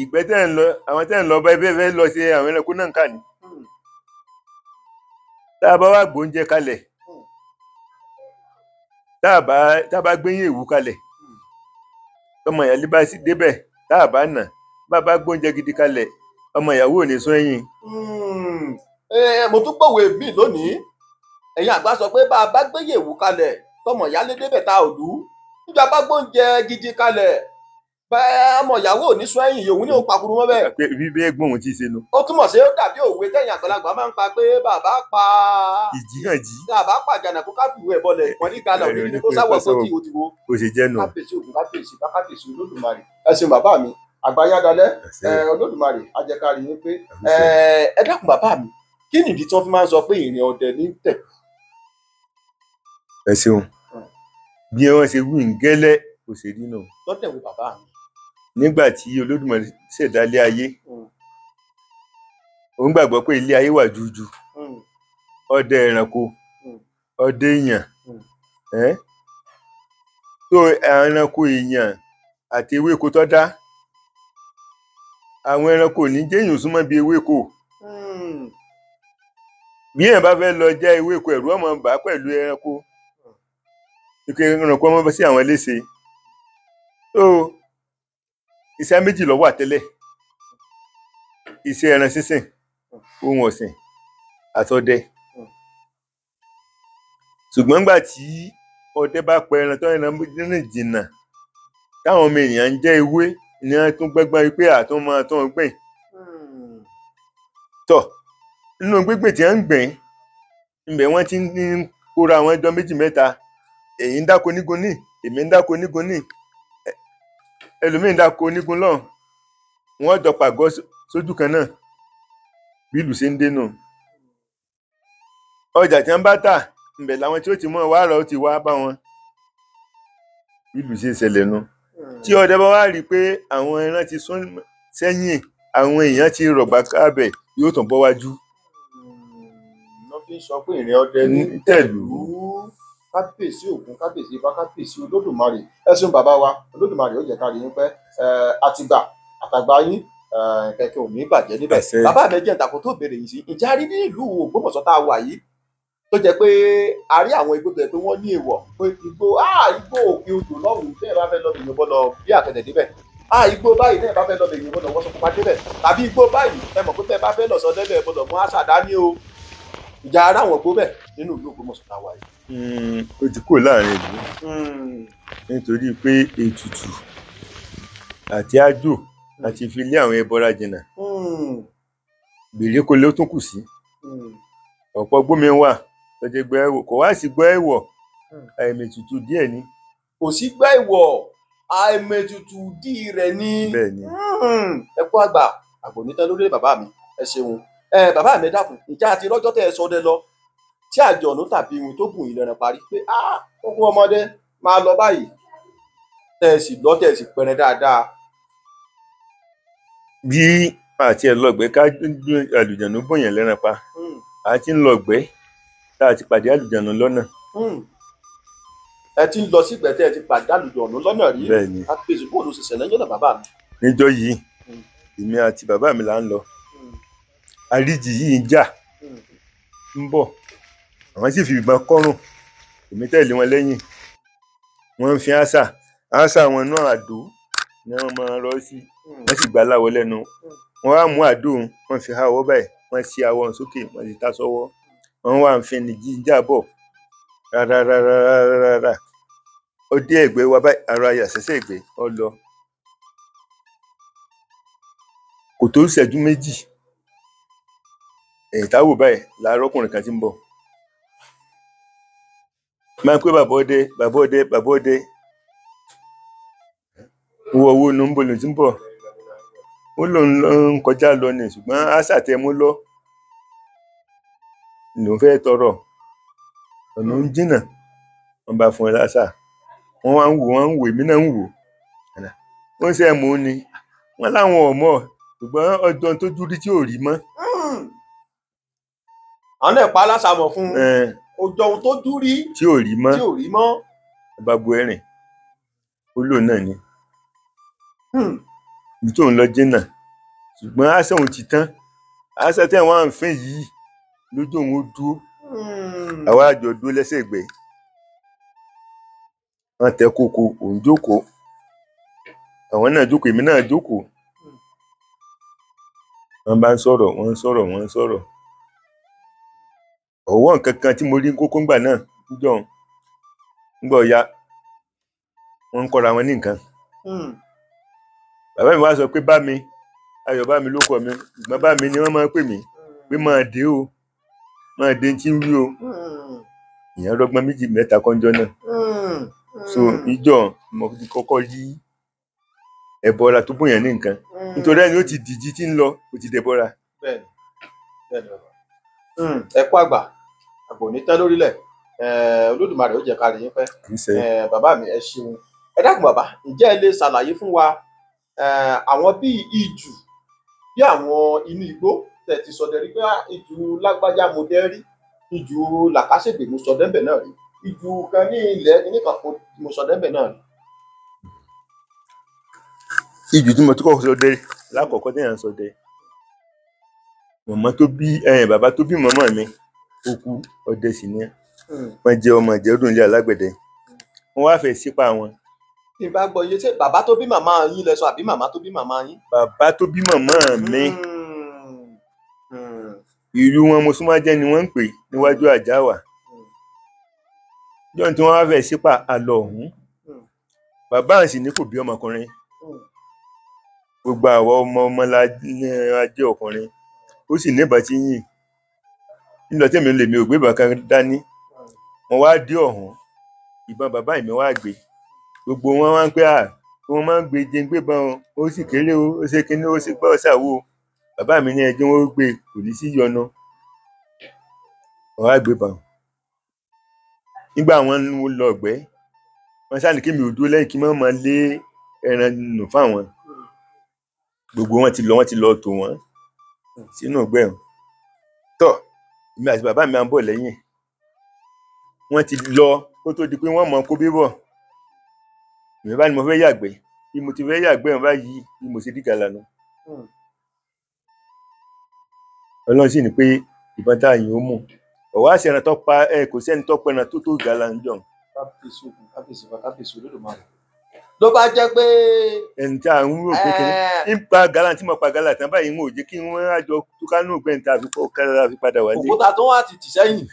ìgbẹ́ tẹ́ ń lọ àwọn tẹ́ ń lọ bá ẹbẹ́ fẹ́ lọ sí àwọn ẹranko náà kà ní. tá a bá wá gbóúnjẹ kalẹ̀ tá a bá gbé yín èwú kalẹ̀ ọmọ ìyá líbá sí débẹ̀ tá a bá nà bá a bá gbóúnjẹ gidi kalẹ̀ ọmọ ìyàwó ò ní sún ẹ̀yìn. mo tún gbọ̀wé mi lónìí ẹ̀yin àgbà sọ pé bá a bá gbé yèwú kalẹ̀ tọmọ ìyá lé débẹ̀ tá a ò lù ú níjọ bá gbóúnjẹ gidi kalẹ̀ bẹ́ẹ̀ ọmọ ìyàwó ò ní sún ẹ̀yìn yòówù ní òun pakuru mọ́ bẹ́ẹ̀. bí bẹ́ẹ̀ gbóhùn tí ì ṣe nu. ó túmọ̀ sí ó dàbí òwe tẹ̀yìn àgbàlagbà máa ń pa pé bàbá pa ìjìyànjí. bàbá pa jàǹdàkú káfíwò ẹ̀ bọ́lẹ̀ ìpọ́n ní gánà òní ní kó sáwọ́ ẹ̀kọ́ tí o ti wo. ó ṣe jẹ́ nù. kábíyèsí Ògún kábíyèsí kábíyèsí Olódùmarè ẹ ṣeun bàbá mi àgbáyé adalẹ Olódùmarè ajẹkárí yín pé ẹ dákun bàbá mi kí nìdí tí wọ́n fi máa ń sọ pé ìrìn ọdẹ ní tẹ̀. ẹ ṣeun bí wọ́n ṣe wí ń gẹ́lẹ́ kò ṣe rí nù. lọ́tẹ̀ wo bàbá mi. nígbà tí Olódùmarè ṣẹ̀dá ilé ayé òun gbàgbọ́ pé ilé ayé wà jújù ọdẹ ẹranko ọdẹ èèyàn tó ẹranko èèyàn àti ewéko tó dá àwọn ẹranko ní jẹ́yìn súnmọ́ bí ewéko bí èèyàn bá fẹ́ lọ já ewéko ẹ̀rù ọmọ bá pẹ̀lú ẹranko kíkẹ́ ẹranko ọmọ bá sí àwọn léṣe tó iṣẹ́ méjì ló wà tẹ́lẹ̀ iṣẹ́ ẹran sísìn ohun ọ̀sìn àtọdẹ. Ṣùgbọ́n nígbà tí ọdẹ bá pa ẹran tó ẹran rìn jìnnà táwọn ọmọ ènìyàn ń jẹ ewé ni wọ́n tún gbẹ́gbọ́n wípé àtún máa tún gbìn. Tọ̀ nínú gbígbìn tí wọ́n ń gbìn ibẹ̀ wọ́n ti ń kóra àwọn ẹjọ́ méjì mẹ́ta, èyí ń dáko nígun ní, èmi ń dáko nígun ní, ẹlòmíì ń dáko nígun lọ́hùn, wọ́n jọ pàgọ́ sójú kan náà bí ìlú ṣe ń dé nù. Ọjà tí wọ́n bá tà ibẹ̀ làwọn tí ó ti mọ̀ wá rà ó ti wá bá wọn bí ìlú ṣe ń ṣẹlẹ̀ nù. Tí ọdẹ bá wá rí i pé àwọn ẹran ti sún sẹ́yìn, àwọn èèyàn ti rọ̀gbà kábẹ̀, yóò tún bọ́ wájú. wọ́n fi ń sọ pé ìrìn ọdẹ ní tẹ̀lú. Kábíyèsí Ògún, kábíyèsí Ifá, kábíyèsí Olódùmarè. Ẹ ṣeun bàbá wa, Olódùmarè ó jẹ́ ká rí yín pẹ́. Àtìgbà àtàgbà yín kẹ̀kẹ́ ò ní bàjẹ́ níbẹ̀. Bàbá mi jẹ́ ìtàkùn tó béèrè yìí sí. Ǹjẹ́ a rí ní ìlú Ògbómọ̀ṣọ́ tá a wà yìí tó jẹ́ pé a rí àwọn igbó tó jẹ́ pé wọ́n ní èèwọ̀ pé igbó òkè odò lọ́hùn-ún tẹ́ ẹ bá fẹ́ lọ bèèyàn bọ́lọ̀ bí àkẹtẹ̀ débẹ̀. Igbó báyìí tẹ́ ẹ bá fẹ́ lọ bèèyàn bọ́lọ̀ wọ́n sọ fún wa débẹ̀. Tàbí igbó báyìí ẹ mọ̀ pé tẹ́ ẹ bá fẹ́ lọ sọ débẹ̀ bọ́lọ̀ mú àṣà dání o. Ìjà ara àwọn igbó bẹ̀ nínú ìlú Ògbómọ̀ṣọ́ tá a wà yìí. Ó ti kúrò láàrin ìlú nítorí pé ètùtù àti àjò àti fi lé àwọn ẹbọra jìnnà. Gbèríko ló tún kù sí. Ọ̀pọ̀ gbómi wà tó jẹ́ gbọ́ ẹ̀wọ̀, kò wá sí gbọ́ ẹ̀wọ̀, àìmètùtù díẹ̀ ni. Kò sí gbọ́ ẹ̀wọ̀, àìmètùtù dí rẹ̀ ni. Bẹ́ẹ̀ ni. Ẹ kú àgbà àgbò nítan lórí bàbá mi, ẹ ṣeun. Bàbá mi dákun, ìjà àti rọ́jọ́ tẹ́ ẹ sọ dẹ lọ tí àjọ̀nú tàbí ohun tó gùn ìlànà parí pé ogún ọmọdé máa lọ báyìí tẹ́ ẹ sì lọ tẹ́ ẹ sì pẹrẹ dáadáa. Bí àti ẹ lọgbẹ ká àlùjànnú bòyàn lẹ́ran pa, àti ń lọgbẹ tá a ti pàdé àlùjànnú lọ́nà. Ẹ ti ń lọ sígbẹ́ tẹ́ ẹ ti pàdé àlùjànnú lọ́nà rí. Bẹ́ẹ̀ ni. Àpèsè bóòlù ṣe ṣẹlẹ̀ yọ̀nà bàbá mi. Níjọ́ yìí èmi àti bàbá mi là ń lọ, àríjì yìí ń jà ń bọ̀, àwọn sì fi ìbọn kọ́rùn, èmi tẹ̀lé wọn lẹ́yìn. Wọ́n ń fi àṣà wọn náà àdó ni wọ́n máa rọ́ sí, wọ́n sì gbà láwọ lẹ́nu. Wọ́n á mú àdó wọn fi há ọwọ́ báyìí, wọ́n ṣe awọ sókè, wọ́n sì ta sọ́wọ́. Wọ́n wá ń fi ẹni jíjà bọ̀ rárá. Ó dé ẹ̀gbẹ́ wa báyìí, ara yà sẹ́sẹ́ ẹ̀gbẹ́ ọ lọ. Kò tó ìṣẹ́jú méjì ẹ̀yìn táwò báyìí làárọ̀ ọkùnrin kan ti ń bọ̀. Máa ń pé bàbá ọdẹ wo owó inú ń bọ̀ ló ti ń bọ̀. Ó lòun ń kọjá lọ ni, ṣùgbọ́n àṣà tẹ mú lọ lòun fẹ́ tọrọ, ọ̀nà ń jìnnà. Wọ́n bá fún ẹ láṣà, wọ́n wá ń wò, èmi náà ń wò. Wọ́n ṣe mú ni, wọ́n láwọn ọmọ ṣùgbọ́n ọjọ́ tó dúrí tí ò rí mọ́. Àwọn náà pa aláṣà mọ̀ fún ọjọ́ ohun tó dúrí tí ò rí mọ́. Bàbá bu ẹ̀rìn ó lò náà ni. Ibi tó ń lọ jìnnà ṣùgbọ́n àṣà òun ti tán. Àṣà tẹ̀ wọ́n à ń fín yìí lójú òun ó dúró. Àwa àjọ dúró lẹ́sẹ̀ ìgbẹ́. Wọ́n tẹ kókó, òun jókòó. Àwọn náà jókòó, èmi náà jókòó. Wọ́n bá ń sọ̀rọ̀. Ọwọ́ nǹkan kan tí mo rí kókó ńgbà náà ńgbà ọ̀ya wọ́n ń kọ́ra wọn ní nǹkan. Bàbá mi wá sọ pé bá mi, Ayọ̀ bá mi ló kọ mi, ṣùgbọ́n bá mi ni wọ́n máa ń pè mí pé máa dé o, máa dé tí ń wí o. Ìyẹn rọgbọ́n méjì mẹ́ta kọ́njọ́ náà. So ìjọ mo ti kọ́kọ́ rí ẹbọra tó bóyàn ní nǹkan, nítorí ẹni ó ti dìjì tí ń lọ ó ti dẹbọra. Bẹ́ẹ̀ni ẹ kú àgbà àgbò ní tán lórílẹ̀. Olódùmarè ó jẹ́ ká rí yín pẹ́. Bàbá mi ẹ ṣeun. Ẹ dákun bàbá, ǹjẹ́ ẹ lè ṣàlàyé fún wa àwọn bíi ìjù bí àwọn inú igbó tẹ́ ti sọdẹ rí pé ìjù lágbájá mo dẹ́ rí, ìjù làkàṣègbè mo sọdẹ ńbẹ̀ náà rí, ìjù kan ní ilẹ̀ nìkan mo sọdẹ ńbẹ̀ náà rí. Ìjù tí mo tún kọ́kọ́ sọdẹ lákọ̀ọ́kọ́ téèyàn sọdẹ, màmá tó bí bàbá tó bí màmá mi ó kú, ọdẹ sì ni wọ́n jẹ́ ọmọ ìjẹ́dùn ilé alágbẹ̀dẹ. Wọ́n wá fẹ́ sípa wọn. Ìbá gbọ́ iye ṣé bàbá tó bí màmá yín lẹ sọ àbí màmá tó bí màmá yín? Bàbá tó bí màmá mi. ìlú wọn Mosúnmájẹ́ ni wọ́n ń pè níwájú Àjáàwá. Jọ́n tí wọ́n wá fẹ́ sípà àlọ́ ọ̀hún, bàbá àǹsì ní kò bí ọmọkùnrin, gbogbo àwọn ọmọ la jẹ́ ọkùnrin, ó sì níbọn tí yìn. Nílọ tí èmi lèmi ò gbé ìbọn kan dání, wọ́n wá dé ọ̀hún, ìbọn bàbá mi wá gbé, gbogbo wọn wá ń pẹ́ wọ́n máa ń gbé jẹ́ gbébọn ó sì kéré ó ṣe kíní ó sì gbọ́ ṣàwó. Bàbá mi ní ẹjọ́ wọn ó gbé kò ní sí yọnu, wọ́n wá gbé bọn. Nígbà wọn lọ ọ̀gbẹ́, wọ́n sáà ní kí mi ò dúró lẹ́yìn kí wọ́n máa lé ẹran nù fáwọn. Gbogbo wọn ti lọ tò wọ́n sínú ọ̀gbẹ́ wọn. Tọ́ èmi àti bàbá mi à ń bọ̀ lẹ́yìn, wọ́n ti lọ kó tó di pé wọ́n mọ̀ kó bíbọ̀. Èmi bá ní mo fẹ́ yàgbẹ́, bí mo ti fẹ́ yàgbẹ́ wọn báyìí bí mo ṣe dìgbà lànà. Ọlọ́run sì ní pé ìbọn tá a yìn ó mú. Ọ̀wá àṣẹràn tó pa kò sẹ́ni tó pẹran tó ìgalà ń jọ. Kábíyèsí Olódùmarè. Ló bá jẹ́ pé ẹni tí a ń rò pé kí n pa gálà tí mo pa gálà tán báyìí ń ò jẹ́ kí wọ́n àjọ túkánú ògbẹ́ni tá a fi kọ́ kára fi padà wálé. òkúta tó wá ti tì sẹ́yìn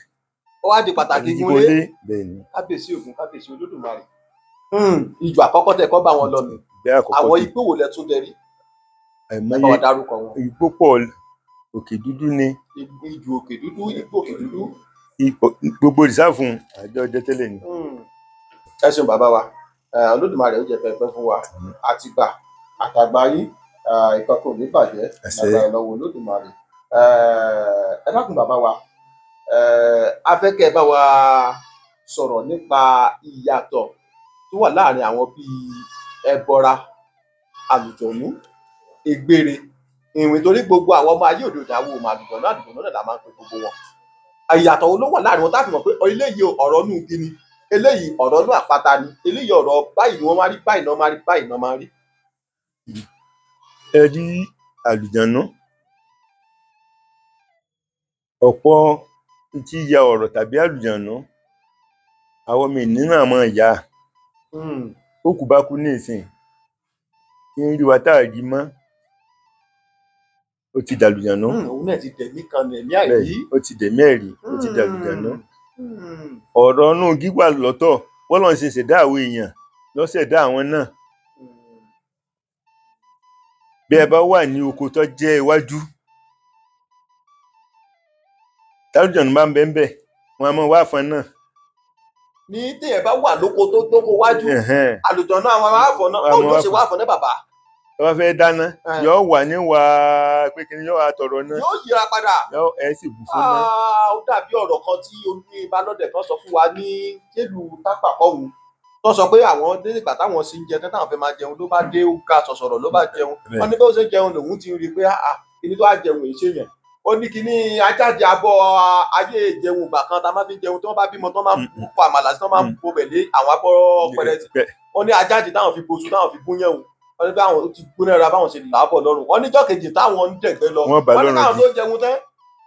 ó wá di pàtàkì gúnlé. Bẹ́ẹ̀ni. Kábíyèsí Ògún, kábíyèsí Olódùmarè. Ìjọ àkọ́kọ́ tẹ́ kọ́ bá wọn lọ nù. Àwọn igbó wo lẹ tún dẹrí? Ẹ bá wa dárúkọ wọn. Igbó pọ̀, Òkè Dúdú ni. Ìjù Òkè Dúdú, Igbó Òkè Dúdú. Gbogbo rìsáàfù àjọ ọjọ́ tẹ́lẹ̀ ni. Ẹ ṣeun bàbá wa, Olódùmarè ó jẹ pẹpẹ fún wa, àtìgbà àtàgbà yín ìkọkọ ní bàjẹ́ lágbára lọ́wọ́ Olódùmarè. Ẹ dákun bàbá wa, a fẹ́ kẹ́ ẹ bá wa sọ̀rọ̀ nípa ìyàtọ̀ tó wà láàrin àwọn bíi ẹbọra, àlùjọ̀nú, ègbére, ìwìn, torí gbogbo àwọn ọmọ ayé òde òde àwọn ọmọ àlùjọ̀nú náà la máa ń pe gbogbo wọn. Ìyàtọ̀ wo ló wà láàrin wọn tá a fi mọ̀ pé eléyìí ọ̀rọ̀ inú igi ni, eléyìí ọ̀rọ̀ inú àpáta ni, eléyìí ọ̀rọ̀ báyìí ni wọ́n máa rí, báyìí ni wọ́n máa rí, báyìí ni wọ́n máa rí. Ẹ rí àlùjọ̀nú, ọ̀pọ̀ tí ya ọ̀rọ̀ tàbí àlùjọ̀nú àwọn ọmọ ènìyàn àmọ́ ìyá ó kù bá kú ní ìsìn kí ń rí wa tá a rí mọ́, ó ti dàlùjọ̀nú. Òun náà ti dẹ̀mí kan ẹ̀mí àìrí. Ó ti dẹ̀mí àìrí, ó ti dàlùjọ̀nú. Ọ̀rọ̀ inú igi wà lọ́tọ̀, bọ́lọ̀ ń ṣe ṣẹ̀dá àwọn èèyàn lọ́sẹ̀dá àwọn náà. Bí ẹ bá wà ní oko tó jẹ́ iwájú, tálùjọ̀nú bá ń bẹ ńbẹ̀, wọn a máa wá àfọn náà. Ní téèyàn bá wà lóko tó dóko wájú, àlùjọ̀nú àwọn àfọn náà, báwo ló ṣe wá àfọn náà bàbá? Tó bá fẹ́ dáná, yóò wà ní wà pé kí ni yóò wá tọrọ náà. Yóò yíra padà. Ẹ sì bù fún náà. Ó dàbí ọ̀rọ̀ kan tí oní Balódé kan sọ fún wa ní nílùú Tápà kọ́hún, tó sọ pé àwọn nígbà táwọn sì ń jẹ tán táwọn fẹ́ máa jẹun ló bá dé ó ga sọ̀sọ̀rọ̀ ló bá jẹun. Wọ́n ní bó ṣe jẹun lòun ti rí i pé kíní tó á jẹun èyí ṣe yẹn. Ó ní kíní ajáde abọ́ ayé ìjẹun ìgbà kan tá a máa fi jẹun tí wọ́n bá bímọ tí wọ́n máa ń kó àmàlà tí wọ́n máa ń bo bẹ̀lẹ́ àwọn abọ́ pẹrẹsì. Wọ́n ní ajáde táwọn fi boṣu táwọn fi gún yẹ̀wò. Wọ́n ní bí àwọn ti gbóná ra báwọn ṣe làábọ̀ lọ́rùn. Wọ́n níjọ́ kejì táwọn ń dẹ̀gbẹ́ lọ. Wọ́n ní káwọn tó jẹun tán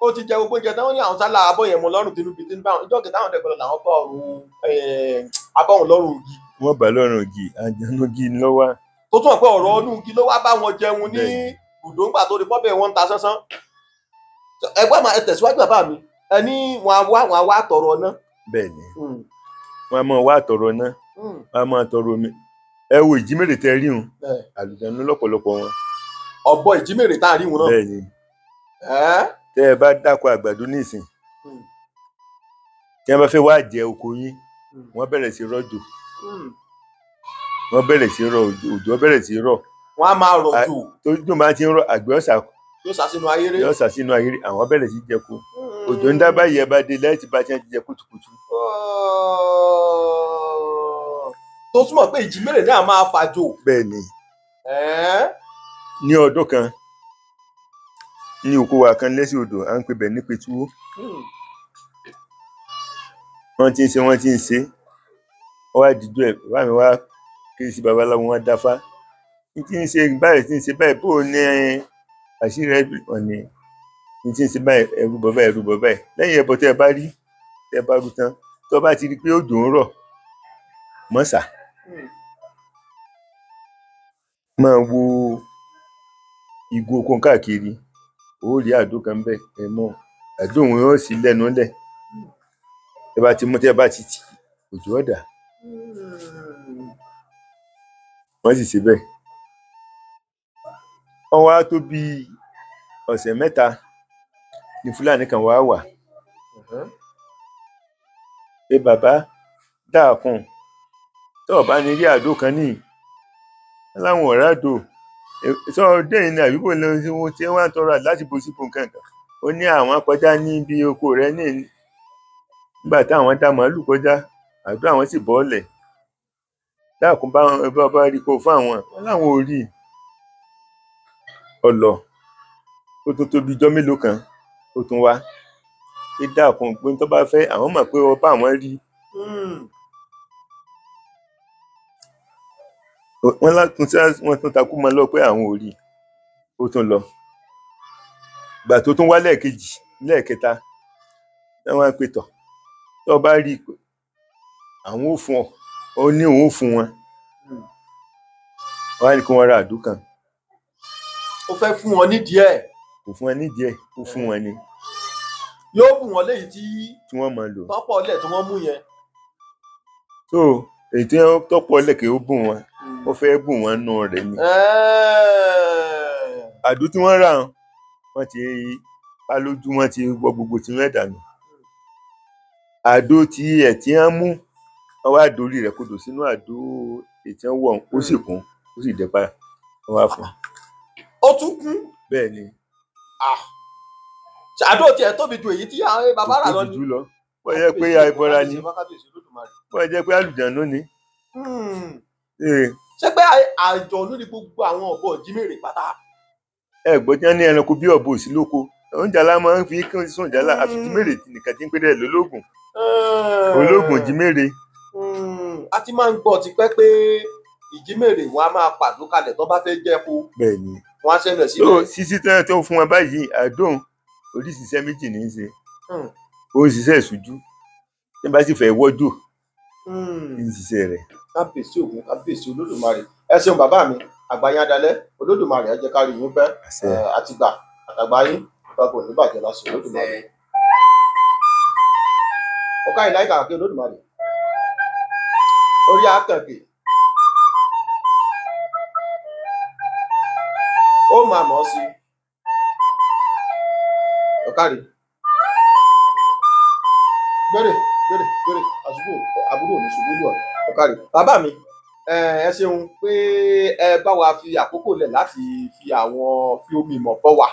ó ti jẹ gbogbo oúnjẹ tán, wọ́n ní àwọn sálà abọ́ yẹn mọ́ lọ́rùn tinúbi tí ń bá wọn. Ìjọ́ kejì táwọn dẹ̀gbẹ́ lọ làwọn bá abọ́ wọn lọ́rùn ògì. Wọ́n bá lọ́rùn ògì, àjẹnú ògì lọ́wọ́. Tó túmọ̀ pé ọ̀rọ̀ ọdún ògì ló wá bá wọn jẹun ní Bùdóńgbà tó di pọ́bẹ̀ wọn ń ta sánsán. Ẹgbẹ́ máa tẹ̀síwájú bàbá mi, ẹni wọn á wá tọrọ náà. Bẹ́ẹ̀ni, wọn a máa wá tọrọ náà, wọn a máa tọrọ omi. Ẹ wo ìjímèrè tẹ rí hun, àlùjọ̀nú lọ́pọ̀lọpọ̀ wọn. Ọ̀bọ ìjímèrè tá a rí wọn náà. Bẹ́ẹ̀ni, tẹ ẹ bá dáko àgbàdo nísìn, tí wọn bá fẹ́ wá jẹ oko yín, wọ́n bẹ̀rẹ̀ sí rọ̀jò, wọ́n bẹ̀rẹ̀ sí rọ̀ òjò, bẹ̀rẹ̀ sí rọ̀. Wọ́n á máa rọ̀jò. Tójú máa ti ń rọ̀, àgbẹ̀ ọ̀sà yóò sá sínú ayéré. Yóò sá sínú ayéré, àwọn bẹ̀rẹ̀ sí jẹko. Òjò ń dá báyìí ẹ bá dé láti bá ti jẹ kùtùkùtù. Tó túmọ̀ pé ìjímèrè náà máa fàjò. Bẹ́ẹ̀ni. Ní ọdún kan ní oko wa kan lẹ́sìn odò, à ń pè bẹ̀ ní Petúwó. Wọ́n ti ń ṣe wọ́n wá dìjọ́ ẹ̀ bá mi wá kiri sí babaláwo wọn dáfá. Ní tí ń ṣe báyìí tí ń ṣe báyìí bó ní àṣírí ẹbí wọn ni ní tí ń ṣe báyìí ẹrú bọ̀ báyìí. Lẹ́yìn ẹbọ tẹ́ ẹ bá rí tẹ́ ẹ bá rú tán, tó bá ti rí pé òjò ń rọ̀ mọ́sà. Máa wo igbó oko káàkiri, ó rí àdó kan bẹ́ẹ̀ ẹ mọ́ àdó òun yóò sí lẹ́nu lẹ̀ tẹ́ bá ti mú tẹ́ bá ti tì òjò ọ̀dà wọ́n sì ṣe bẹ́ẹ̀. Wọ́n wá tó bí ọ̀sẹ̀ mẹ́ta ní Fúlàní kan wá wà pé bàbá dákun tó o bá ní rí àdó kan níyì láwọn ọ̀rá àdó sọ dẹ́yìn ní àbíbò lóhun tí wọ́n á tọrọ láti bo sípò nǹkan kan ó ní àwọn kọjá níbi oko rẹ̀ nígbà táwọn dá màálù kọjá àdó àwọn sì bọ́ọ̀lẹ̀ dákun bá rí kó fún àwọn láwọn ò rí ọlọ ó tó tóbi ijọ́ mélòó kan ó tún wá pé dákun pé tó bá fẹ́ àwọn mọ̀ pé ọba àwọn rí wọ́n tún takú mọ́ lọ pé àwọn ò rí ó tún lọ ìgbà tó tún wá lẹ́ẹ̀kejì lẹ́ẹ̀kẹta wọ́n á pè tọ̀ tó bá rí àwọn ò fún ọ ó ní òun ò fún wọn wọ́n á ní kí wọ́n ra àdó kan ó fẹ́ fún wọn nídìí ẹ̀ kò fún wọn nídìí ẹ̀ ó fún wọn ni yóò bù wọn léyìí tí wọ́n máa lò tọ́pọ̀ lẹ̀ tí wọ́n mú yẹn. so èyí tí wọ́n tọ́pọ̀ lẹ̀ kí ó bù wọn ó fẹ́ bù wọn nù rẹ̀ ni àdó tí wọ́n rà wọ́n ti pa lójú wọ́n ti wọ gbogbo tí wọ́n dànù àdó tí ẹ̀ tí wọ́n mú wọ́n wá dorí rẹ̀ kodò sínú àdó èyí tí wọ́n wọ̀ ó sì kún ó sì dẹ́pà wọ́n wá fún un. Ó tún kún. Bẹ́ẹ̀ ni. Àdó tiẹ̀ tóbi ju èyí tí àwọn bàbá rà lọ ni. Wọ́n jẹ́ pé àìbọra ni wọ́n jẹ́ pé àlùjànnú ni. Ṣé pé àjọ̀nú ni gbogbo àwọn ọ̀bọ ìjímèrè pátá? Ẹ gbọ́ jẹ́ ní ẹranko bí ọ̀bọ òsì lóko oúnjẹ alá máa ń fi kí wọ́n sún jálá àfi jímèrè nìkan tí ń péré lólógùn ológun jímèrè. A ti máa ń gbọ́ tipẹ́ pé ìjímèrè wọn a máa pàdó kalẹ̀ tó bá fẹ́ jẹ́ kó. Bẹ́ẹ̀ ni. Wọ́n á ṣẹlẹ̀ sílẹ̀. Sísí tó fún wọn báyìí àdóhùn oríṣiṣẹ́ méjì ní í ṣe ó ń ṣiṣẹ́ ìṣújú tí wọ́n bá sì fẹ́ wọ́jò ń ṣiṣẹ́ rẹ̀. Kábíyèsí Ògún kábíyèsí Olódùmarè ẹ ṣeun bàbá mi àgbáyé adalẹ Olódùmarè ẹ jẹ́ ká rí yín pẹ́ àtìgbà àtàgbà yín ìgbàgbọ́ níbàjẹ́ lásán Olódùmarè. Ọ̀ká ìlà ìkàkẹ́ Olódùmarè orí àkànkè ó máa mọ̀ ọ́ sí ọ̀kárì gbèrè àṣùgbò ní ṣubú lù ọ̀kárì. Bàbá mi ẹ ṣeun pé ẹ bá wa fi àkókò lẹ̀ láti fi omi ìmọ̀ bọ́ wa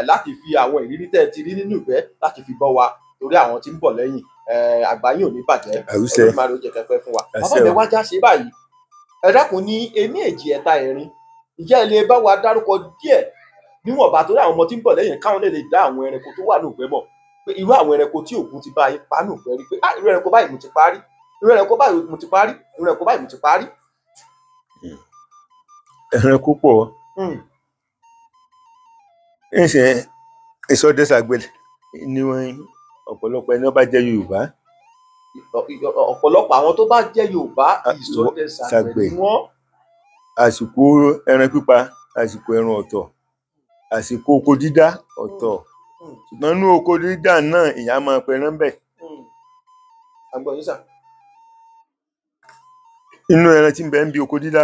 láti fi àwọn ìrírí tẹ́ ẹ ti rí nínú ìgbẹ́ láti fi bọ́ wa torí àwọn tí ń bọ̀ lẹ́yìn àgbáyé ò ní bàjẹ́ ọdún máa ló jẹ kẹfẹ́ fún wa. Bàbá mi wá já ṣe báyìí ẹ dákun ní ení èjì ẹ̀ta ẹ̀rin ìjẹ́ ilé bá wa dárúkọ díẹ̀ níwọ̀nba torí àwọn ọmọ tí ń bọ̀ lẹ́yìn káwọn lè dá àwọn ẹranko tó wà ní òpẹ́ mọ̀ pé irú àwọn ẹranko tí Ògún ti bá yín pa ní òpẹ́ rí pé irú ẹranko báyìí mo ti parí irú ẹranko báyìí mo ti parí irú ẹranko báyìí mo ti parí. Ẹranko pọ̀ ìsọdẹ́sàgbẹ̀ ni ọ̀pọ̀lọpọ̀ ẹni ọba jẹ́ Yorùbá. Ọ̀pọ̀lọpọ̀ àwọn tó bá jẹ́ Yorùbá ìsọdẹ́sàgbẹ̀ ni wọ́n. Àsìkò ẹran pípa àsìkò ẹran ọ̀tọ̀ àsìkò oko dídá ọ̀tọ̀ ṣùgbọ́n inú oko dídá náà ìyá máa pẹran bẹ́ẹ̀. Inú ẹran tí ń bẹ ń bi oko dídá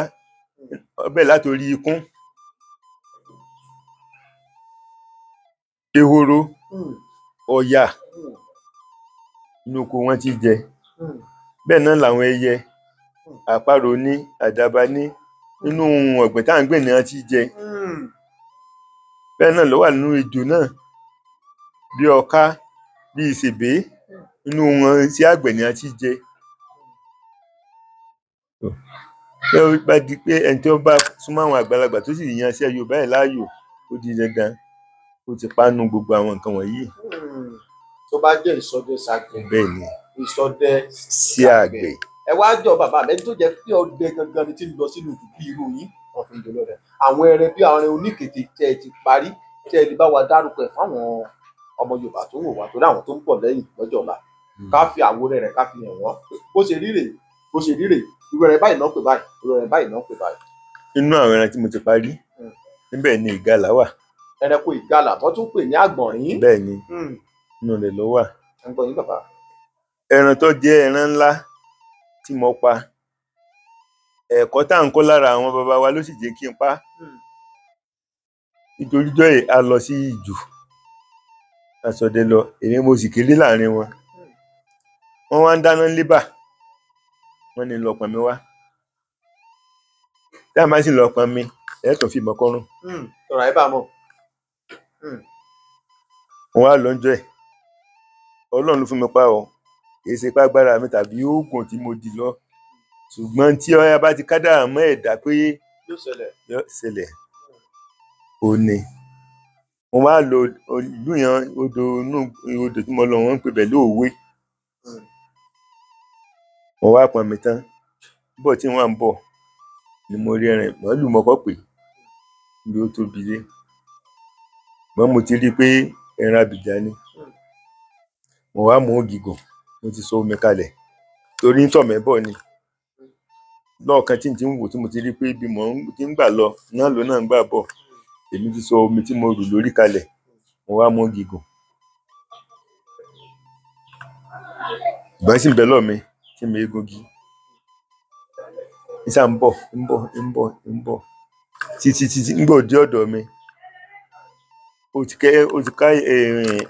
ọbẹ̀ látòrí ikún ehoro ọ̀yà inú oko wọn ti jẹ bẹ́ẹ̀ náà làwọn ẹyẹ àparò ní àdàbà ní inú ọ̀gbìn tá à ń gbìn ní wọn ti jẹ bẹ́ẹ̀ náà ló wà nínú ejò náà bí ọká bí ìsèbé inú wọn sí àgbẹ̀ ní wọn ti jẹ. Bẹ́ẹ̀ bá di pé ẹni tí wọ́n bá súnmọ́ àwọn àgbàlagbà tó sì yan iṣẹ́ Yorùbá ẹ̀ láàyò ó di dandan ó ti panu gbogbo àwọn nǹkan wọ̀nyí. Tó bá jẹ́ ìsọdẹ́sàgbẹ̀ bẹ́ẹ̀ ni ìsọdẹ sí àgbẹ̀. Ẹ wá jọ bàbá mi tó jẹ́ pé ọdẹ gangan ni tí ń lọ sínú ìdúgbò irú yín wọ́n fi ń jọ lọ́dẹ àwọn ẹrẹ bí àwọn ẹrẹ oníkèké tẹ́ ẹ ti parí tẹ́ ẹ lè bá wa dárúkọ ẹ̀ fáwọn ọmọ Yorùbá tó ń wò wá torí àwọn tó ń bọ̀ lẹ́yìn lọ́jọ́ ọ̀la ká fi àwòrán rẹ̀ ká fi hàn wọ́n bó ṣe ríre irú ẹrẹ báyìí náà pè báyìí irú ẹrẹ báyìí náà pè báyìí. Inú àwọn ẹran tí mo ti parí níbẹ̀ ni ìgalà wà. Ẹranko ìgalà tó tún pè ní àgbọ̀nrín. Bẹ́ẹ̀ ni inú rẹ̀ ló wà. À ń gbọ́ yín bàbá. Ẹran tó jẹ́ ẹran ńlá tí mo pa, ẹ̀kọ́ tá à ń kọ́ lára àwọn baba wa ló sì jẹ́ kí n pa. Nítorí jọ́yè a lọ sí ìjù a ṣọdẹ lọ, èmi mo sì kéré láàrin wọn. Wọ́n wá ń dáná lébà, wọ́n ní lọ pọnmi wá. Tá a máa sì lọ pọnmi, ẹ̀ tún fi ìbọn kọ́rùn. Ọ̀rọ̀ ẹ̀ bá mọ̀. Wọ́n wá lọ́njọ́ ẹ̀, Ọlọ́run ló fún mi pa o, kì í ṣe pé agbára mi tàbí oògùn tí mo dì lọ, ṣùgbọ́n tí Ọya bá ti kádàrá mọ́ ẹ̀dá pé yóò ṣẹlẹ̀ ó ní. Mo wá lọ ìlú yẹn, odò tí mo lọ wọ́n ń pè bẹ̀ lóòwe. Mo wá pọnmi tán, bọ̀ tí wọ́n ń bọ̀ ni mo rí ẹran màálù mọ́kọ́ pé bí ó tóbi dé. Ṣùgbọ́n mo ti rí i pé ẹran abìjà ni. Mo wá mú gígùn, mo ti so omi kalẹ̀ torí ń tọ̀ mí bọ̀ ni. Lọ́ọ̀kan tí n ti ń wò tí mo ti rí pé bí mo ti ń gbà lọ náà ló náà ń gbà bọ̀, èmi ti so omi tí mo rù lórí kalẹ̀. Mo wá mú gígùn. Ìbọn sì ń bẹ lọ́ọ̀ mi tí mi egungi. Ìsà ń bọ̀ títí ń gbọ́ dé ọ̀dọ̀ mi. Ó ti ká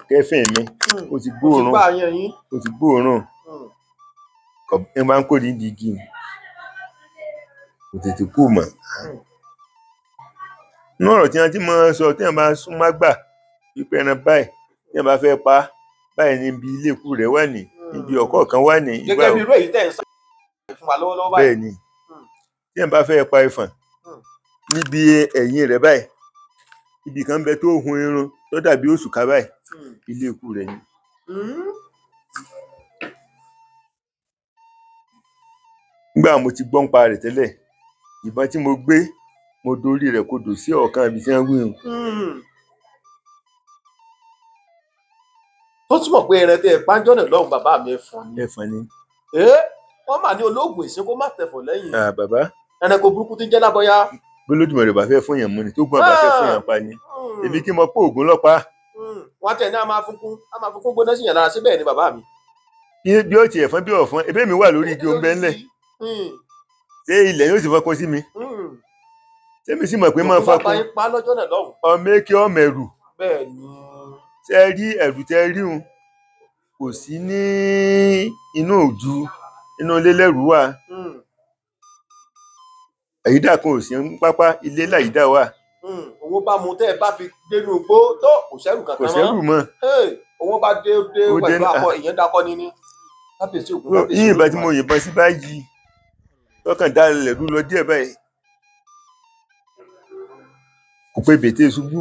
kẹ́fìn mi, ó ti gbóòórùn. Ẹ máa ń kó dídì igi, kò tètè kú mọ́. Inú ọ̀rọ̀ tí wọ́n ti máa ń sọ tí wọ́n bá súnmọ́ àgbà wípé ẹran báyìí tí wọ́n bá fẹ́ pa báyìí níbi ilé ikú rẹ̀ wà ní, ibi ọ̀kọ́ kan wà ní. Gẹ́gẹ́ bí irú èyí tẹ̀ ń sọ fún wa lọ́wọ́lọ́wọ́ báyìí. Bẹ́ẹ̀ ni, tí wọ́n bá fẹ́ pa ẹfọ̀n níbi ẹ̀yìn rẹ̀ báyìí, ibì kan bẹ tó hun irun tó dàbí òṣùká báyìí, ilé ikú rẹ̀ ni. Nígbà mo ti gbọ́n pa rẹ̀ tẹ́lẹ̀, ìbọn tí mo gbé mo dorí rẹ̀ kodò sí ọ̀kan ibi tí wọ́n wí hùn. Tó túmọ̀ pé ẹran tẹ́ ẹ pánjọ́ náà lọ́hùn bàbá mi ẹ̀fọn ni. Ẹ̀fọn ni. Wọ́n mà ní olóògùn ìsìn kó má tẹ̀fọ̀ lẹ́yìn. Bàbá. Ẹranko burúkú tí ń jẹ́ lábọ́yá. Olódùmarè bá fẹ́ fún yàn mú ni, tó gbọ́n bá fẹ́ fún yàn pa ni. Èmi kí mo pé ògùn lọ́pàá. Wọ́n tẹ̀ ní a máa fún gbóná sí yàn lára, síbẹ̀ ni bàbá mi. Bí ó ti ẹ̀fọn bí ọ̀fọn, ebí mi wà lórí igi oúnjẹ ńlẹ̀. Ṣé ilẹ̀ yóò sì fọkọ sí mi? Ṣé mi sì mọ̀ pé máa fọkọ? Ọmọ èké ọmọ ẹ̀rù. Ṣé ẹ rí ẹ̀rù tẹ́ rí hun? Kò sí ní inú òjú, inú ilé lẹ́rù wà. Àyídà kan ò sí ń pápá, ilé láyídà wà. Owó bá mu tẹ́ ẹ bá fi dénú igbó tó kò sẹ́rù kankan mọ́. Kò sẹ́rù mọ́. Owó bá dé pẹ̀lú akọ ìyẹn dákọ́ níní. Yín ìbá tí mo yìnbọn sí báyìí, lọ́kàn dá lẹ̀rú lọ díẹ̀ báyìí. Kò pé bètè ṣubú.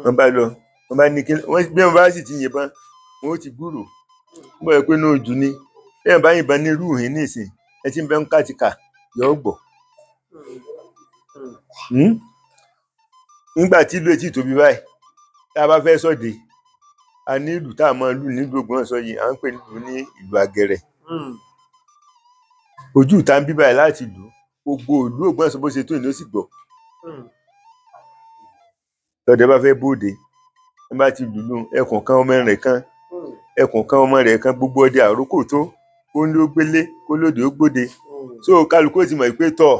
Wọ́n bá lọ, wọ́n bá ní kí bí wọ́n bá sì ti yìnbọn, wọ́n ó ti gbúrò. Bọ́ ẹ pé ní ojú ni, bí wọ́n bá yìnbọn ní irú ìhìn nísìn, ẹ ti ń bẹ́ ń kàtìkà, yọ gbọ̀. Nígbà tí ìlú etí tóbi báyìí, tá a bá fẹ́ ṣọdẹ, a ní ìlú tá a máa lù nílùú Ògbómọ̀ṣọ́ yìí, à ń pè nílùú ní ìlú Àgẹ̀rẹ̀. Ojú ìta ń bí báyìí láti lù, gbogbo ìlú Ògbómọ̀ṣọ́ bó ṣe tó ìlú ó sì gbọ́. Lọ́dẹ bá fẹ́ bóde, wọ́n bá ti lùlù ẹkùn kan ọmọ rẹ̀ kan, ẹkùn kan ọmọ rẹ̀ kan, gbogbo ọdẹ àrókò tó, kó ní ó gbélé, kó lóde ó gbóde. So kálukú ti mọ̀ pé tọ̀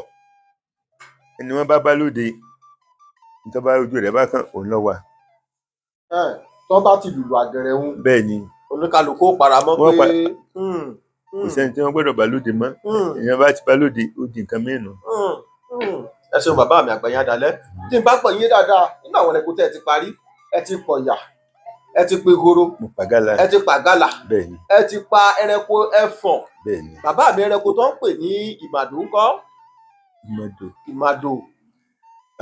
ẹni wọ́n bá lóde, nítorí bá ojú rẹ̀ bá kàn òun lọ wà. Tó bá ti lùlù Àgẹ̀rẹ̀ hun. Bẹ́ẹ̀ ni. Oníkálukú paramọ́ pé. Kò sẹ́ni tí wọ́n gbọ́dọ̀ bá lóde mọ́. Èèyàn bá ti bá lóde, ó di nǹkan mìíràn. Ẹ ṣeun bàbá mi Àgbàyàn Adalẹ́. Tí n bá pọ̀ yín dáadáa, nínú àwọn ẹranko tẹ́ ẹ ti parí, ẹ ti pọ̀yà, ẹ ti pe ehoro, ẹ ti pàgálà, ẹ ti pa ẹranko ẹfọ̀n. Bàbá mi ẹranko tó ń pè ní ìmàdò ńkọ́? Ìmàdò.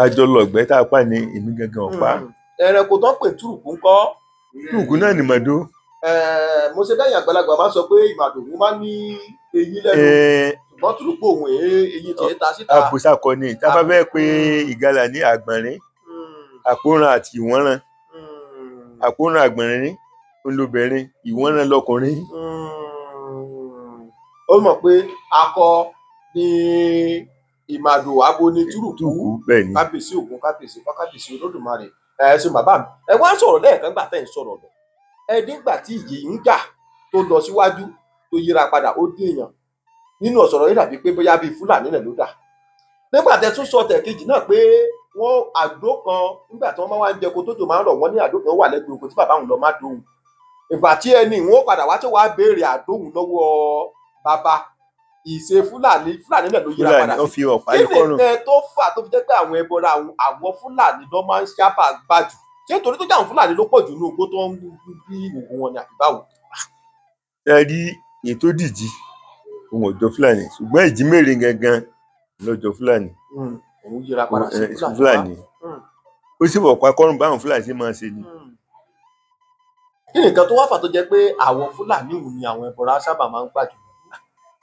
Àjọlọ̀gbẹ́ tá a pa ní èmi gangan ọ̀pá. Ẹranko tó ń pè túrùkù ńkọ́? Túrùkù náà ni màdò. Mo ṣe bẹ́yìn àgbàlagbà máa sọ pé ìmàdò òun máa ń ní eyín lẹ́nu. Ṣùgbọ́n túrùkù òun eyín tiẹ̀ ta síta. Àbùsàkọ ni tá a bá fẹ́ pe ìgalà ní àgbọ̀nrín, àkóràn àti ìwọ́nran. Àkóràn àgbọ̀nrín olóbìnrin, ìwọ́nran lọkùnrin. Ó mọ̀ pé akọ ni ìmàdò, abo ni túrùkù. Kábíyèsí Ògún, kábíyèsí Ifá, kábíyèsí Olódùmarè. Ẹ ṣe bàbá mi. Ẹ wá sọ̀rọ̀ lẹ́ẹ̀kan gbà tẹ́ ń sọ̀rọ̀ lọ. nígbà tí ìjì ń jà tó lọ síwájú tó yíra padà ó dé èèyàn nínú ọ̀sọ̀rọ̀ yìí dàbí pé bóyá bíi Fúlàní náà ló dà. Nígbà tẹ́ tún sọ tẹ̀kejì náà pé wọ́n àdó kan nígbà tí wọ́n máa ń jẹko tójò máa ń rọ̀ wọ́n ní àdó kan wà lẹ́gbẹ̀ẹ́ oko tí bàbá òun lọ má dóhùn. Ìgbà tí ẹni ìwọ̀n padà wá tí wàá béèrè àdóhùn lọ́wọ́ bàbá ìṣe Fúlàní náà ló yíra padà sí. Kí ni nǹkan tó fà tó fi jẹ́ pé àwọn ẹbọra àwọn Fúlàní ló máa ń sábà gbàjù? Ṣé nítorí tó jẹ́ àwọn Fúlàní ló pọ̀ jù ní ogbó tó ń bí ìwòwò wọn ni àbí báwo? Ẹ rí ètò dìjì òun ò jọ Fúlàní ṣùgbọ́n ìjímèrè gangan lọ́jọ́ Fúlàní. Òun yíra padà sí Fúlàní ó sì wọ̀ pa kọ́rùn báwọn Fúlàní ṣe máa ṣe ni. Kí ni nǹkan tó wá fà tó jẹ́ pé àwọn Fúlàní òun ni àwọn ẹbọra sábà máa ń gbàjù?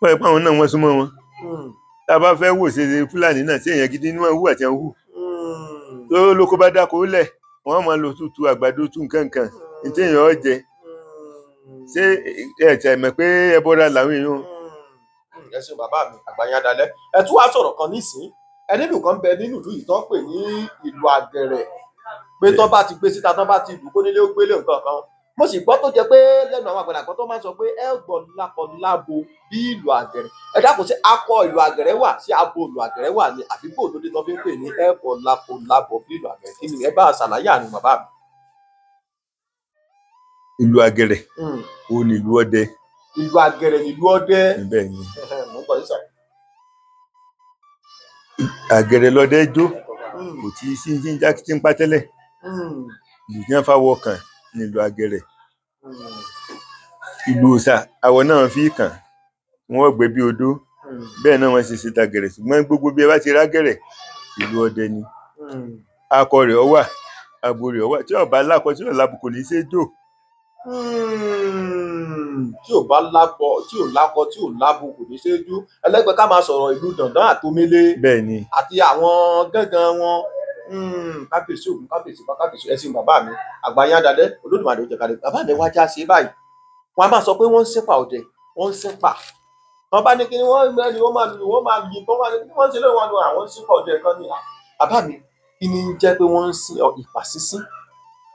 Wọ́n ẹ̀ pé àwọn náà wọ́n súnmọ́ wọn. Tá a bá fẹ́ wò ṣe Fúlàní náà sí èèyàn gidi ní wọ́n hù àti àwọn hù. Tó lóko bá dáko lẹ̀ wọ́n máa lo tútù àgbàdo tú nǹkan ní tí èèyàn ó jẹ. Ṣé ẹ tẹ̀ mọ̀ pé ẹbọra làwọn èèyàn? Ẹ ṣe bàbá mi Àgbáyé Adalẹ́. Ẹ tún wá sọ̀rọ̀ kan nísìnyí. Ẹ nílùú kan bẹ nínú ìlú yìí tó ń pè ní ìlú Àgẹ̀rẹ̀ pé tó bá ti gbé síta tó bá ti lù kó nílé ó gbélé nǹkan kan. Mo sì gbọ́ tó jẹ́ pé lẹ́nu àwọn àgbàlagbà kan tó máa ń sọ pé ẹ gbọ́ lákọ-lábo bí ìlú Àgẹ̀rẹ̀. Ẹ dákun sí akọ ìlú Àgẹ̀rẹ̀ wà sí abo ìlú Àgẹ̀rẹ̀ wà ní àbígbò lóde tó fi ń pè ní ẹ gbọ́ lákọ-lábo bí ìlú Àgẹ̀rẹ̀. Kí ni ẹ bá ṣàlàyé àrùn bàbá mi? Ìlú Àgẹ̀rẹ̀ òun ni ìlú ọdẹ. Ìlú Àgẹ̀rẹ̀ ni ìlú ọdẹ. Bẹ́ẹ̀ ni. Mo ń gbọ́ yín sà. Àgẹ̀rẹ̀ lọdẹ jó kò tí sí ń já tí ń pa tẹ́lẹ̀. Ìlú tí wọ́n fáwọ́ kàn ní ìlú Àgẹ̀rẹ̀. Ìlú òòṣà àwọn náà fi kàn wọ́n gbé bí odó bẹ́ẹ̀ náà wọ́n ṣe tàgẹ̀rẹ̀ ṣùgbọ́n gbogbo bí ẹ bá ti rágẹ̀rẹ̀ ìlú ọdẹ ni. Akọ rẹ̀ ó wà abo rẹ̀ ó wà tí ó bá lákọ tí ó lábo kò ní í ṣe jó. Tí ò bá lákọ tí ò lákọ tí ò lábo kò ní í ṣe jó. Ẹlẹ́gbẹ́ ká máa sọ̀rọ̀ ìlú Dàndán àtomélé àti àwọn gángan wọn. Kábíyèsí ògùn kábíyèsí ẹ̀sìn bàbá mi Àgbáyé Adalẹ́ Olódùmarè ó jẹ́ ká lè bàbá mi wá já sí báyìí. Wọ́n á máa sọ pé wọ́n ń ṣépà ọdẹ wọ́n ń ṣépà. Wọ́n bá ní kí ni wọ́n mẹ́ni wọ́n máa lù wọ́n máa yìnbọn wọ́n ní wọ́n ń ṣe lóyún wọn ni àwọn ń ṣépà ọdẹ kan ní. Bàbá mi kí ni jẹ́ pé wọ́n ń sin ìpà sísín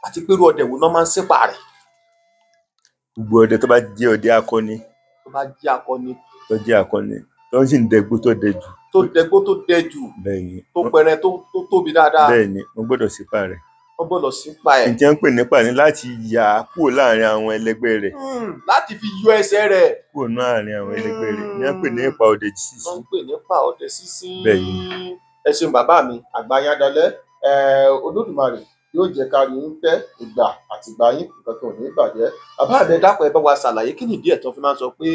àti pé irú ọdẹ wo náà máa ń ṣépà rẹ̀? Gbogbo ọdẹ tó bá jẹ́ ọdẹ akọni. Tó bá jẹ́ akọni. Tó jẹ́ akọni tó ń sì ń dẹgbó tó dẹ jù. Tó dẹgbó tó dẹ jù. Bẹ́ẹ̀ni. Tó pẹrẹ tó tóbi dáadáa. Bẹ́ẹ̀ni wọ́n gbọ́dọ̀ sípa rẹ̀. Wọ́n gbọ́dọ̀ sípa ẹ̀. Ǹjẹ́ ń pè nípa ní láti yà á kúrò láàrin àwọn ẹlẹgbẹ́ rẹ̀. Láti fi yọ ẹsẹ̀ rẹ̀. Kúrò láàrin àwọn ẹlẹgbẹ́ rẹ̀ ní wọ́n pè ní ipa ọdẹ sísín. Wọ́n pè nípa ọdẹ sísín. Bẹ́ẹ̀ni. Ẹ ṣeun bàbá mi Àgbáyé Adalẹ́ Olódùmarè yóò jẹ́ ká rí ń tẹ́ ìgbà àtìgbà yín nǹkan kan ò ní bàjẹ́. Bàbá mi dákun ẹ bá wa ṣàlàyé kí nìdí ẹ̀ tó fi máa ń sọ pé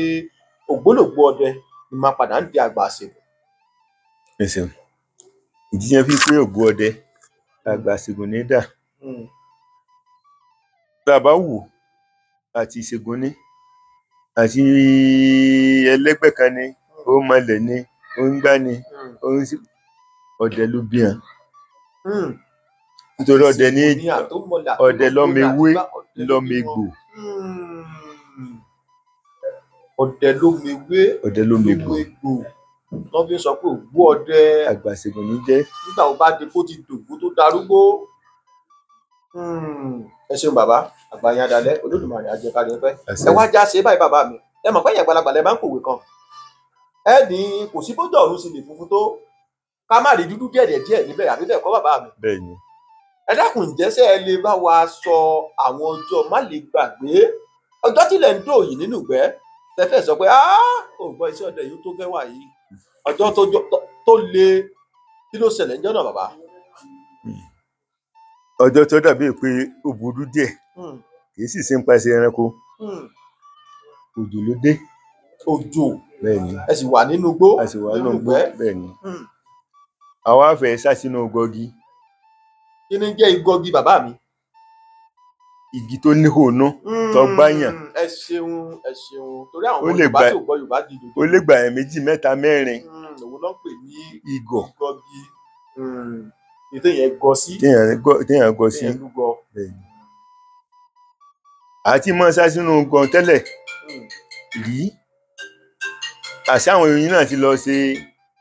ògbólógbòó ọdẹ ni máa padà ń di àgbà àṣegùn. Ẹ ṣeun ìdí yẹn fi pé ògbó ọdẹ àgbà àṣegùn ní dà. Tá a bá wò àti ìṣègùn ní àti ẹlẹ́gbẹ́ kan ní ó mọlẹ̀ ní ó ń gbá ní ọdẹ ló bí hàn. Nítorí ọdẹ ní ọdẹ lọ́mọ ewé lọ́mọ egbò. Ọdẹ lọ́mọ ewé ọdẹ lọ́mọ egbò. Wọ́n fi sọ pé ògbó ọdẹ àgbà àṣegùn ní jẹ́. Nígbà wo bá di kó ti dògbó tó darúgbó. Ẹ ṣeun bàbá Àgbáyé Adalẹ́ Olódùmarè á jẹ́ ká lè pẹ́. Ẹ wá já ṣe báyìí bàbá mi. Ẹ mọ̀ pé ẹ̀yìn àgbàlagbà lẹ máa ń kòwé kan. Ẹ ní kò sí bójú ọ̀run sì lè funfun tó ká má rí dúdú díẹ̀ níbẹ̀ àbí bẹ́ẹ̀ kọ́ bàbá mi. Bẹ́ẹ̀ni. Ẹ dákun ǹjẹ́ ṣé ẹ lè bá wa sọ àwọn ọjọ́ má lè gbàgbé ọjọ́ tílẹ̀ ń dò yìí nínú ìgbẹ́ tẹ́fẹ́ sọ pé ò gbọ́ iṣẹ́ ọdẹ yìí tó gẹ́wà yìí ọjọ́ tó le kí ló ṣẹlẹ̀ ńjọ́ náà bàbá? Ọjọ́ tó dàbí pé ó burú díẹ̀ kì í sì ṣe ń pa ẹsẹ̀ ẹranko. Òjò ló dé. Òjò. Bẹ́ẹ̀ni. Ẹ sì wà nínú igbó. A sì wà nínú igbó bẹ́ẹ̀ni. Àwa fẹ́ sá sínú gọgi. Kí ni jẹ́ igọgi bàbá mi? Igi tó ní hòónú tó gbáyàn. Ẹ ṣeun torí àwọn ọmọ Yorùbá tí ò gbọ́ Yorùbá di ìdòdò. Ó lè gbà ẹ̀ 2, 3, 4. Òun náà pè ní igọ̀. Igọgi. Téèyàn gọ sí. Téèyàn gọ sí. Àti mọ́ sá sínú gan tẹ́lẹ̀ rí àṣà àwọn ìròyìn náà ti lọ ṣe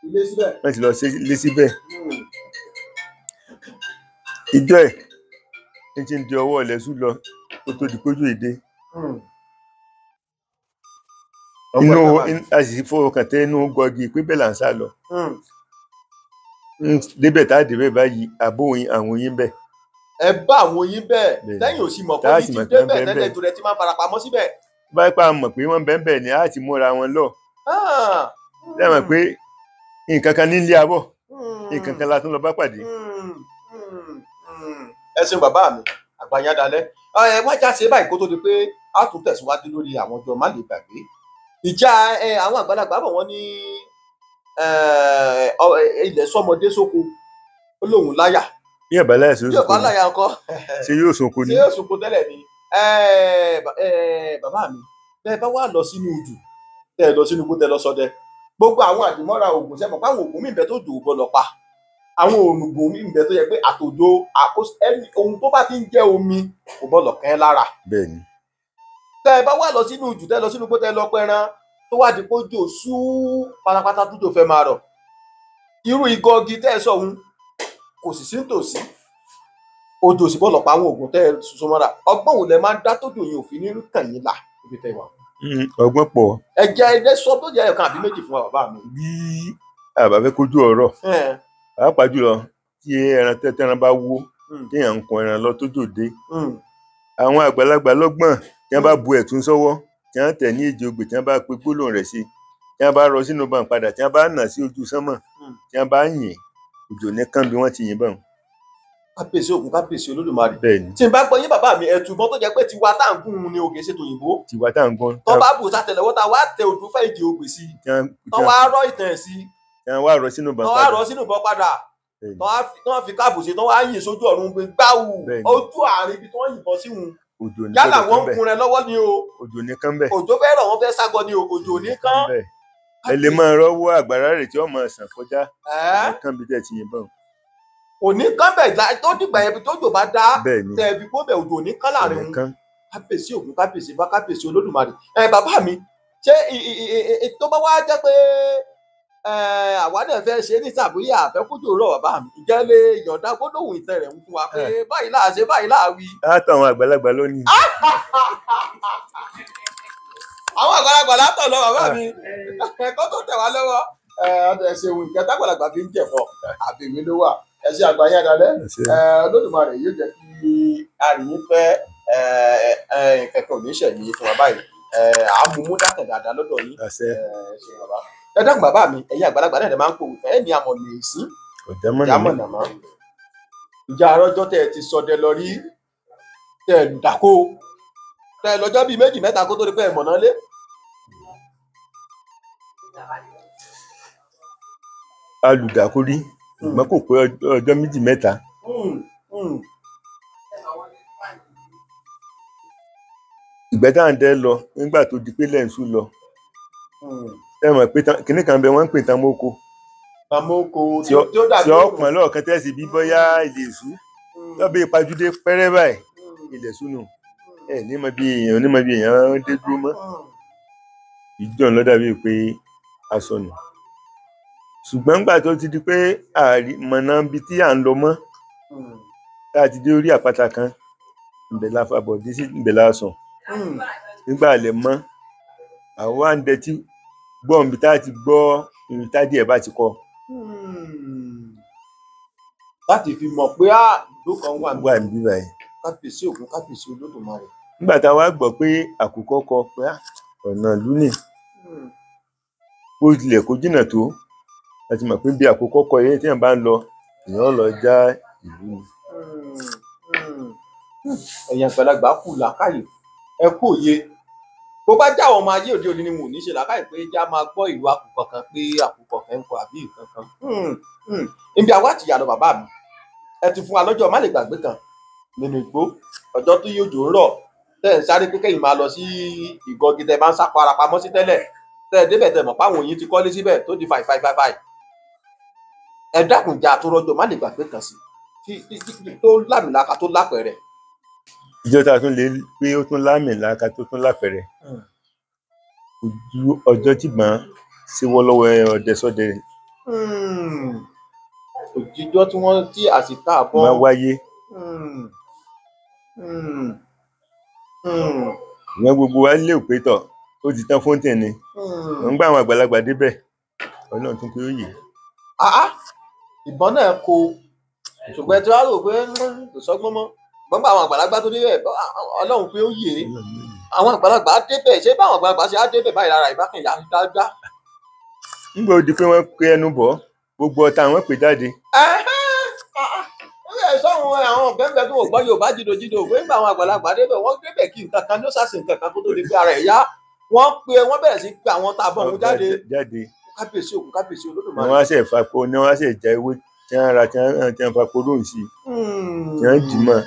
ilé síbẹ̀. Wọ́n ti lọ ṣe ilé síbẹ̀. Ìjọ ẹ̀ ní ti ń di ọwọ́ ọ̀lẹ́sù lọ kó tó di kójú èdè Ọ̀pọ̀ inú ìgbà báyìí. a sì fọkàn tẹ inú gọgì pé bẹ́ẹ̀ là ń sá lọ débẹ̀ tá a débẹ̀ báyìí àbó àwọn oyin bẹ́ẹ̀ ẹ bá àwọn oyin bẹ́ẹ̀ Bẹ́ẹ̀ ni. lẹ́yìn òsì mọ̀ pé Tá a oyin sì ti mọ̀ pé wọ́n débẹ̀ bẹ́ẹ̀ tẹ́lẹ̀ bẹ́ẹ̀. tó rẹ ti máa farapamọ́ síbẹ̀. bá a pa mọ̀ pé wọ́n bẹ́ẹ̀ bẹ́ẹ̀ ni a ti múra wọn lọ lẹ́mọ̀ pé nǹkan kan nílé abọ́ nǹkan kan la tún lọ bá pàdé. Ẹ ṣeun bàbá mi àgbàyàn dalẹ̀ ẹ wá já ṣe báyìí kó tó di pé a tún tẹ̀síwájú lórí àwọn ọjọ́ má lè gbàgbé ìjà àwọn àgbàlagbà bọ̀ wọ́n ní ilẹ̀ sọmọdé sóko ó lóun láyà bí ọ̀bá láyà sí yóò bá láyà ńkọ́ ṣe yóò sunko ní. ṣé yóò sunko tẹ́lẹ̀ ni bàbá mi bẹ́ẹ̀ bá wà lọ sínú odù tẹ́ ẹ lọ sínú igbó tẹ́ ẹ lọ ṣọdẹ gbogbo àwọn àdìmọ́ra oògùn sẹ́mọ̀ páwọn oògùn míì bẹ tó dò ó bọ́ lọ pa àwọn oògùn míì bẹ tó yẹ pé àtòjò ohun tó bá ti ń jẹ́ omi kò bọ́ lọ kẹ́ lára. bẹ́ẹ̀ni. tẹ́ ẹ bá wà lọ sínú odù tẹ́ ẹ lọ sínú igbó tẹ́ ẹ lọ pẹran tó wá di kójò sú pátápátá tó jò fẹ́ máa rọ̀ irú igọgi tẹ́ ẹ sọ òun kò sì sí nítòsí odò sì bọ́ lọ pa àwọn oògùn tẹ́ ẹ sọ mọ́ra ọgbọ́n òun lẹ máa ń dá tójò yìí òfin ní kàn yín là ibi tẹ́ ẹ wà. ọgbọ́n pọ̀. ẹja ẹdẹ sọ tó jẹ ẹ̀kan àbí méjì fún wa bàbá mi. bí àbá fẹ́ kójú ọ̀rọ̀ pàápàá jùlọ tí ẹran tẹ́tẹ́ran bá wó téèyàn ń kun ẹran lọ tójò dé àwọn àgbàlagbà lọ́gbọ̀n tí wọ́n bá bu ẹ̀tún sọ́wọ́ tí wọ́n tẹ̀ ní èjì ogbè tí wọ́n bá pe gbólóhùn rẹ̀ sí tí wọ́n bá rọ sínú bàn padà tí wọ́n bá nà sí ojú sánmọ̀ tí wọ́n bá yìn òjò nìkan bí wọ́n ti yìnbọn. kábíyèsí ògùn kábíyèsí olódùmarè. bẹ́ẹ̀ni. tí n bá gbọ́ yín bàbá mi ẹ̀tùbọ́n tó jẹ́ pé tiwa tá à ń gún ni òkè ṣètò òyìnbó. tiwa tá à ń gún. tó bá bù sátẹlẹwọ́ tá a wá tẹ òdú fẹ́ ìdí ogbè sí tó wá rọ ìtàn ẹ̀ sí. tí wọ́n wá rọ sínú bàn padà. tó wá rọ sínú bàn padà. tó wá fi káàbù sí tó wá yìn sójú ọ̀run gbé gbáwù ojú àárín ibi tó wọ́n yìnbọn sí wọn. yálà wọ́n ń kun rẹ lọ́wọ́ ni o. òjò nìkan bẹ́ẹ̀. òjò fẹ́ rọ̀ wọ́n fẹ́ ságọ ni o òjò nìkan. ẹ lè máa rọ́wọ́ àgbàrá rẹ̀ tí wọ́n máa sàn kọjá nìkan bí tẹ̀ ti yìnbọn. òní kan bẹ̀ tó dìgbà yẹn tó jò bá dá tẹ̀ fi kó bẹ̀ òjò òní kan láàrin wọn. kábíyèsí ògùn kábíyèsí bá kábíyèsí olódùmarè. bàbá mi ṣé tó bá wá jẹ́ pé àwa náà fẹ́ ṣe ní sàbúyà àfẹ́kójò rọ̀ bàbá mi ìjẹ́ lè yọ̀ǹda gbólóhùn ìtàn rẹ̀ ń fún wa pé báyìí láà ṣe báyìí láà wí. látọ̀ àwọn àgbàlagbà lónìí. àwọn àgbàlagbà látọ̀ lọ bàbá mi ẹ̀kọ́ tó tẹ̀ wá lọ́wọ́ ẹ ṣeun ìkẹta àgbàlagbà fi ń jẹ̀fọ́ àbèmí ló wà ẹ ṣe àgbáyé adalẹ́ olódùmarè yóò jẹ́ kí arìnrìn fẹ́ kẹ̀kẹ́ òní ṣẹ̀yìn fún wa báyìí àmúmú dákẹ́ dáadáa lọ́dọ̀ yín ṣe bàbá ẹ dákun bàbá mi ẹ̀yin àgbàlagbà náà máa ń pòwò ẹ ní amọ̀ lè sí ìyàmọ̀nàmọ́ ìjà àrọ́jọ́ tẹ́ ẹ ti sọdẹ lọ rí tẹ́ ẹ lùdákó tẹ́ ẹ lọ́jọ́ bíi méjì mẹ́ta kó tó di pé ẹ mọ̀nà lé. alùdákó rí ṣùgbọ́n kò pé ọjọ́ méjì mẹ́ta. ìgbẹ́ tá à ń dẹ́ lọ nígbà tó di pé lẹ́ǹsù lọ ẹ mọ̀ pé kinní kan bẹ wọ́n ń pè tán mọ́kò. Tamoko tí ó pọ̀n lọ́ọ̀kan tẹ́sí bí bọ́yá ilé ìṣú lọ́bẹ̀ ìpajúdé pẹ́rẹ́ báyìí ilẹ̀ súnù ẹ̀ ní mọ bí èèyàn dé dúró mọ́ ìjọ ń lọ́dà bíi pé aṣọ nù ṣùgbọ́n nígbà tó ti di pé mọ̀nà bí tí à ń lọ mọ́ tá a ti dé orí àpáta kan ìbẹ̀ la fàbọ̀dé sí ìbẹ̀ la sùn nígbà lẹ̀ mọ́ àwọn à ń dẹtí gbọ́ níbi tá a ti gbọ́ ibi tá díẹ̀ bá ti kọ́. láti fi mọ̀ pé ìlú kan wà níbí báyìí. kábíyèsí ògún kábíyèsí olódùmarè. nígbà tá a wá gbọ́ pé àkùkọ kọ pé ọ̀nà ìlú nì bó tilẹ̀ kó jìnnà tó láti mọ̀ pé bí àkùkọ kọ yẹn tí èèyàn bá ń lọ èèyàn lọ já ìlú ni. ẹ̀yin àgbàlagbà kù làákàyè ẹ kú òye bó bá já ọmọ ayé òde òní ni mo ní ṣe làákàyè pé já máa gbọ́ ìlú àkùkọ kan pé àkùkọ kan ń kọ àbí nǹkan kan. ibi àwa àti ìyàlọ bàbá mi ẹ ti fún wa lọ́jọ́ má lè gbàgbé kan nínú igbó ọjọ́ tó yóò jò ń rọ̀ tẹ́ ẹ̀ ń sáré pé kẹ́yìn máa lọ sí ìgọ́gi tẹ́ ẹ máa ń sápò ara pamọ́ sí tẹ́lẹ̀ tẹ́ ẹ débẹ̀ tẹ́ mọ̀ páwọn òyìn ti kọ́lé síbẹ̀ tó di fàì ẹ dákun já tó rọ́jọ́ má lè gbàgbé kan sí tó lámìlaka tó lápẹ̀rẹ̀. ìjọba tún lè pé ó tún lámìlaka tó tún lápẹ̀rẹ̀ ojú ọjọ́ tí gbọ́n ṣíwọ́ lọ́wọ́ ọdẹ sọ́dẹ. òjijọ́ tí wọ́n tí àsìkò àbọ̀ máa wáyé. ìwọ̀n gbogbo wa lè pé tọ̀ ó ti tán fóńtìn ni wọ́n ń gbà àwọn àgbàlagbà débẹ̀ ọlọ́run tún pé ó yè. ìbọn náà kó ṣùgbọ́n ẹ ti wá rò pé kò sọ́gbọ́n mọ́ gbọ́ngbà àwọn àgbàlagbà tó débẹ̀ ọlọ́run pé ó yè àwọn àgbàlagbà débẹ̀ ṣé báwọn àgbàlagbà ṣe á débẹ̀ báyìí lára ìbákan ìyá dáadáa. nígbà ó di pé wọ́n pe ẹnu bọ̀ gbogbo ọ̀tá wọn pè jáde. sọ́run àwọn bẹ́ẹ̀ tó gbọ́ Yorùbá jìdòjìdò pé nígbà àwọn àgbàlagbà débẹ̀ wọ́n débẹ̀ kí nǹkan kan ló ṣàṣì nǹkan kan kó tó di pé ara ẹ̀ yá wọ́n bẹ̀rẹ̀ sí pé àwọn tá a bọ̀ wọn jáde kábíyèsí òkú kábíyèsí Olódùmarè. wọ́n á ṣe ìfapò ní wọ́n á ṣe ìjà ewé tí wọ́n ra tí wọ́n fapò lóhùn sí tí wọ́n dì mọ́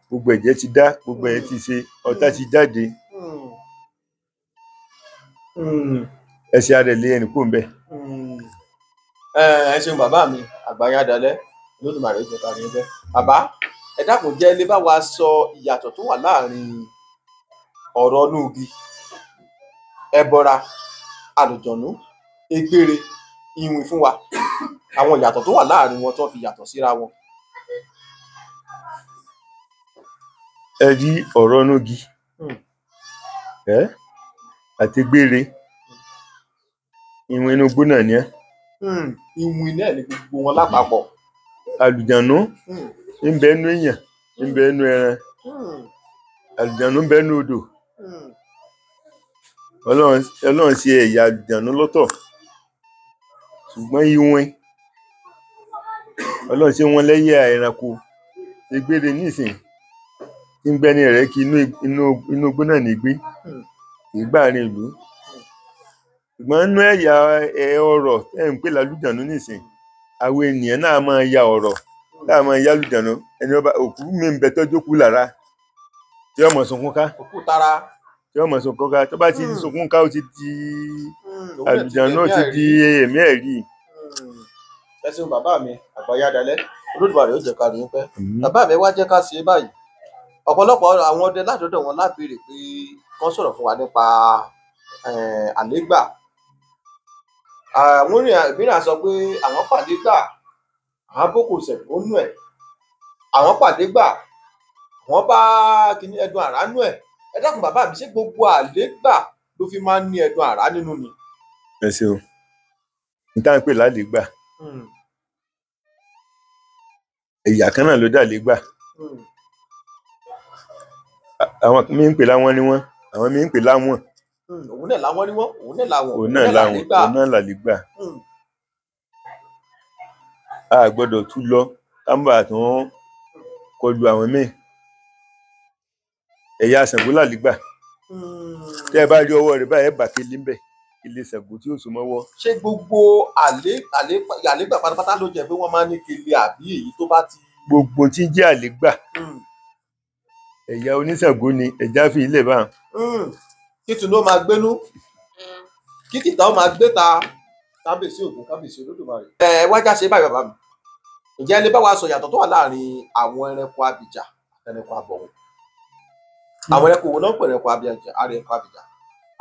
gbogbo ẹ̀jẹ̀ ti dá gbogbo ẹ̀jẹ̀ ti ṣe ọ̀tá ti jáde ẹsẹ̀ ara ẹ̀ lé ẹnì kó ń bẹ̀. ẹ ṣeun bàbá mi àgbáyé adalẹ Olódùmarè ó jẹ ká ní bẹ bàbá ẹ dákun jẹ́ lè bá wa sọ ìyàtọ̀ tó wà láàrin ọ̀rọ̀ núugi ẹbọra àlùjọ̀nú egbére ìwìn fún wa àwọn ìyàtọ̀ tó wà láàrin wọn tó fi yàtọ̀ síra wọn. ẹ rí ọ̀rọ̀ núugi àti gbére ìwìn inú igbó náà ni ẹ́. ìwìn náà ni gbogbo wọn lápapọ̀. àlùjànnú ń bẹ nú èèyàn ń bẹ nú ẹran àlùjànnú ń bẹ nú odò ọlọ́run ṣe ẹ̀yà àlùjànnú lọ́tọ̀ ṣùgbọ́n ìwìn ọlọ́run ṣe wọ́n lẹ́yà ẹranko egbére nísìn tí ń gbẹ́ni rẹ̀ kí inú igbó náà ní gbé kì í gbàárín ìlú ṣùgbọ́n nú ẹ̀yà ọ̀rọ̀ ẹ̀ ń pè lálùjànnú nísìn àwọn ènìyàn náà máa ya ọ̀rọ̀ náà máa ya àlùjànnú ẹni ọba òkú mi ń bẹ tọ́jú kú lára tí ọmọ sunkún ká òkú tara tí ọmọ sunkún ká tó bá ti sunkún ká ó ti di àlùjànnú ó ti di ẹ̀mí ẹ̀rí. ẹ ṣeun bàbá mi àgbáyé adalẹ Olódùmarè ó jẹ ká rí pẹ́ bàbá mi wá jẹ́ ká ṣe báyìí ọ̀pọ̀lọpọ̀ àwọn ọdẹ ládọ́dọ̀ wọn lábẹ́rẹ̀ pé wọ́n sọ̀rọ̀ fún wa nípa àlégbà àwọn mìíràn sọ pé àwọn pàdé gbà àwọn boko ṣẹ̀fọ́ nù ẹ̀ àwọn pàdé gbà wọ́n bá kíní ẹdun àrá nù ẹ̀ ẹ dákun bàbá mi ṣé gbogbo àlégbà ló fi máa ń ní ẹdun àrá nínú ni. ẹ ṣeun níta ń pè lálégbà ẹ̀yà kan náà ló dà légbà àwọn mi ń pè láwọn ni wọ́n àwọn mi ń pè láwọn. òun náà làwọn ni wọ́n òun náà làwọn òun náà làlégbà a gbọ́dọ̀ tún lọ kámbà tó ń kọlu àwọn míì ẹ̀yà Ṣàngó làlégbà tẹ́ ẹ bá rí ọwọ́ rẹ̀ báyìí ẹ bà kele ń bẹ̀ ilé Ṣàngó tí ó so mọ́wọ́. ṣé gbogbo àlégbà pátápátá ló jẹ́ pé wọ́n máa ń ní kele àbí èyí tó bá ti. gbogbo tí jẹ́ àlégbà ẹ̀yà oníṣàngó ni ẹ̀já fi ilẹ̀ bá. kí tùnú máa gbénú kí tìta ó máa gbé ta kábíyèsí ògún kábíyèsí Olódùmarè. wájà ṣe báyìí bàbá mi ǹjẹ́ ẹ lè bá wa sọ ìyàtọ̀ tó wà láàrin àwọn ẹranko abìjà àti ẹranko abọ̀wọ̀ àwọn ẹranko wo náà ń pè ẹranko abìjà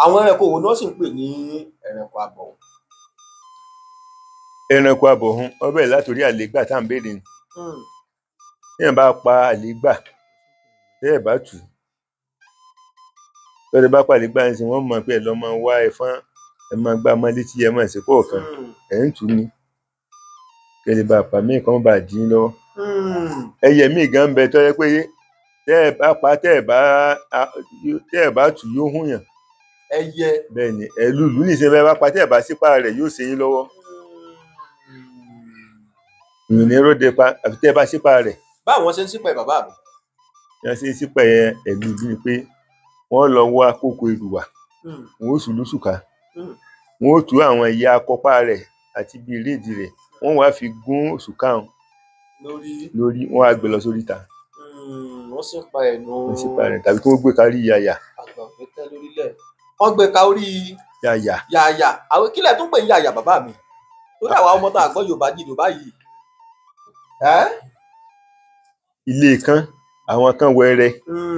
àwọn ẹranko wo náà sì ń pè ní ẹranko abọ̀wọ̀. ẹranko abọ̀hún ọbẹ̀ látòrí àlégbà tá à ń béèrè ni téèyàn bá pa àlégbà téèyàn bá tù lọ́dẹ bá pàdé gbà ń sìn wọ́n mọ̀ pé ẹ̀ lọ́ máa wá ẹ̀fọn ẹ̀ máa gbá mọ́ létí ẹ̀ máa ṣe kọ̀ọ̀kan ẹ̀ ń tù ní kẹ́lẹ́ bá pa míì kan bá dín lọ́wọ́. ẹyẹ míì gan ń bẹ tó yẹ pé tẹ́ ẹ̀ bá pa tẹ́ ẹ̀ bá tù yóò hùn yàn. ẹyẹ bẹ́ẹ̀ ni ẹ̀lúùlù nìṣẹ́ bẹ́ẹ̀ bá pa tẹ́ ẹ̀ bá sípà rẹ̀ yóò ṣe yín lọ́wọ́. ìrìn ròde pa àfi tẹ́ ẹ bá sípà rẹ̀. báwọn ṣe ń sípà bàbá mi. wọ́n ṣe ń sípà ẹ̀lúùlù ni pé wọ́n lọ wá kókó èrùwà wọ́n ó sùlù sùkà wọ́n ó tú àwọn ẹ̀yà akọpá rẹ̀ àti bí ìrédìí rẹ̀ wọ́n wá fi gún òṣùkà lórí wọ́n á gbé lọ sórí ìta. wọ́n sì pa ẹ̀nu. wọ́n sì pa rẹ̀ tàbí kí wọ́n gbé kárí yàyà. àgbà òfin tẹ́ lórílẹ̀ wọ́n gbé ka orí yàyà. àwọn kílẹ̀ tó ń pè ní yàyà bàbá mi lórí àwa ọmọ tá a gbọ́ Yorùbá jìnnà báyìí. ilé kan àwọn kan wẹrẹ.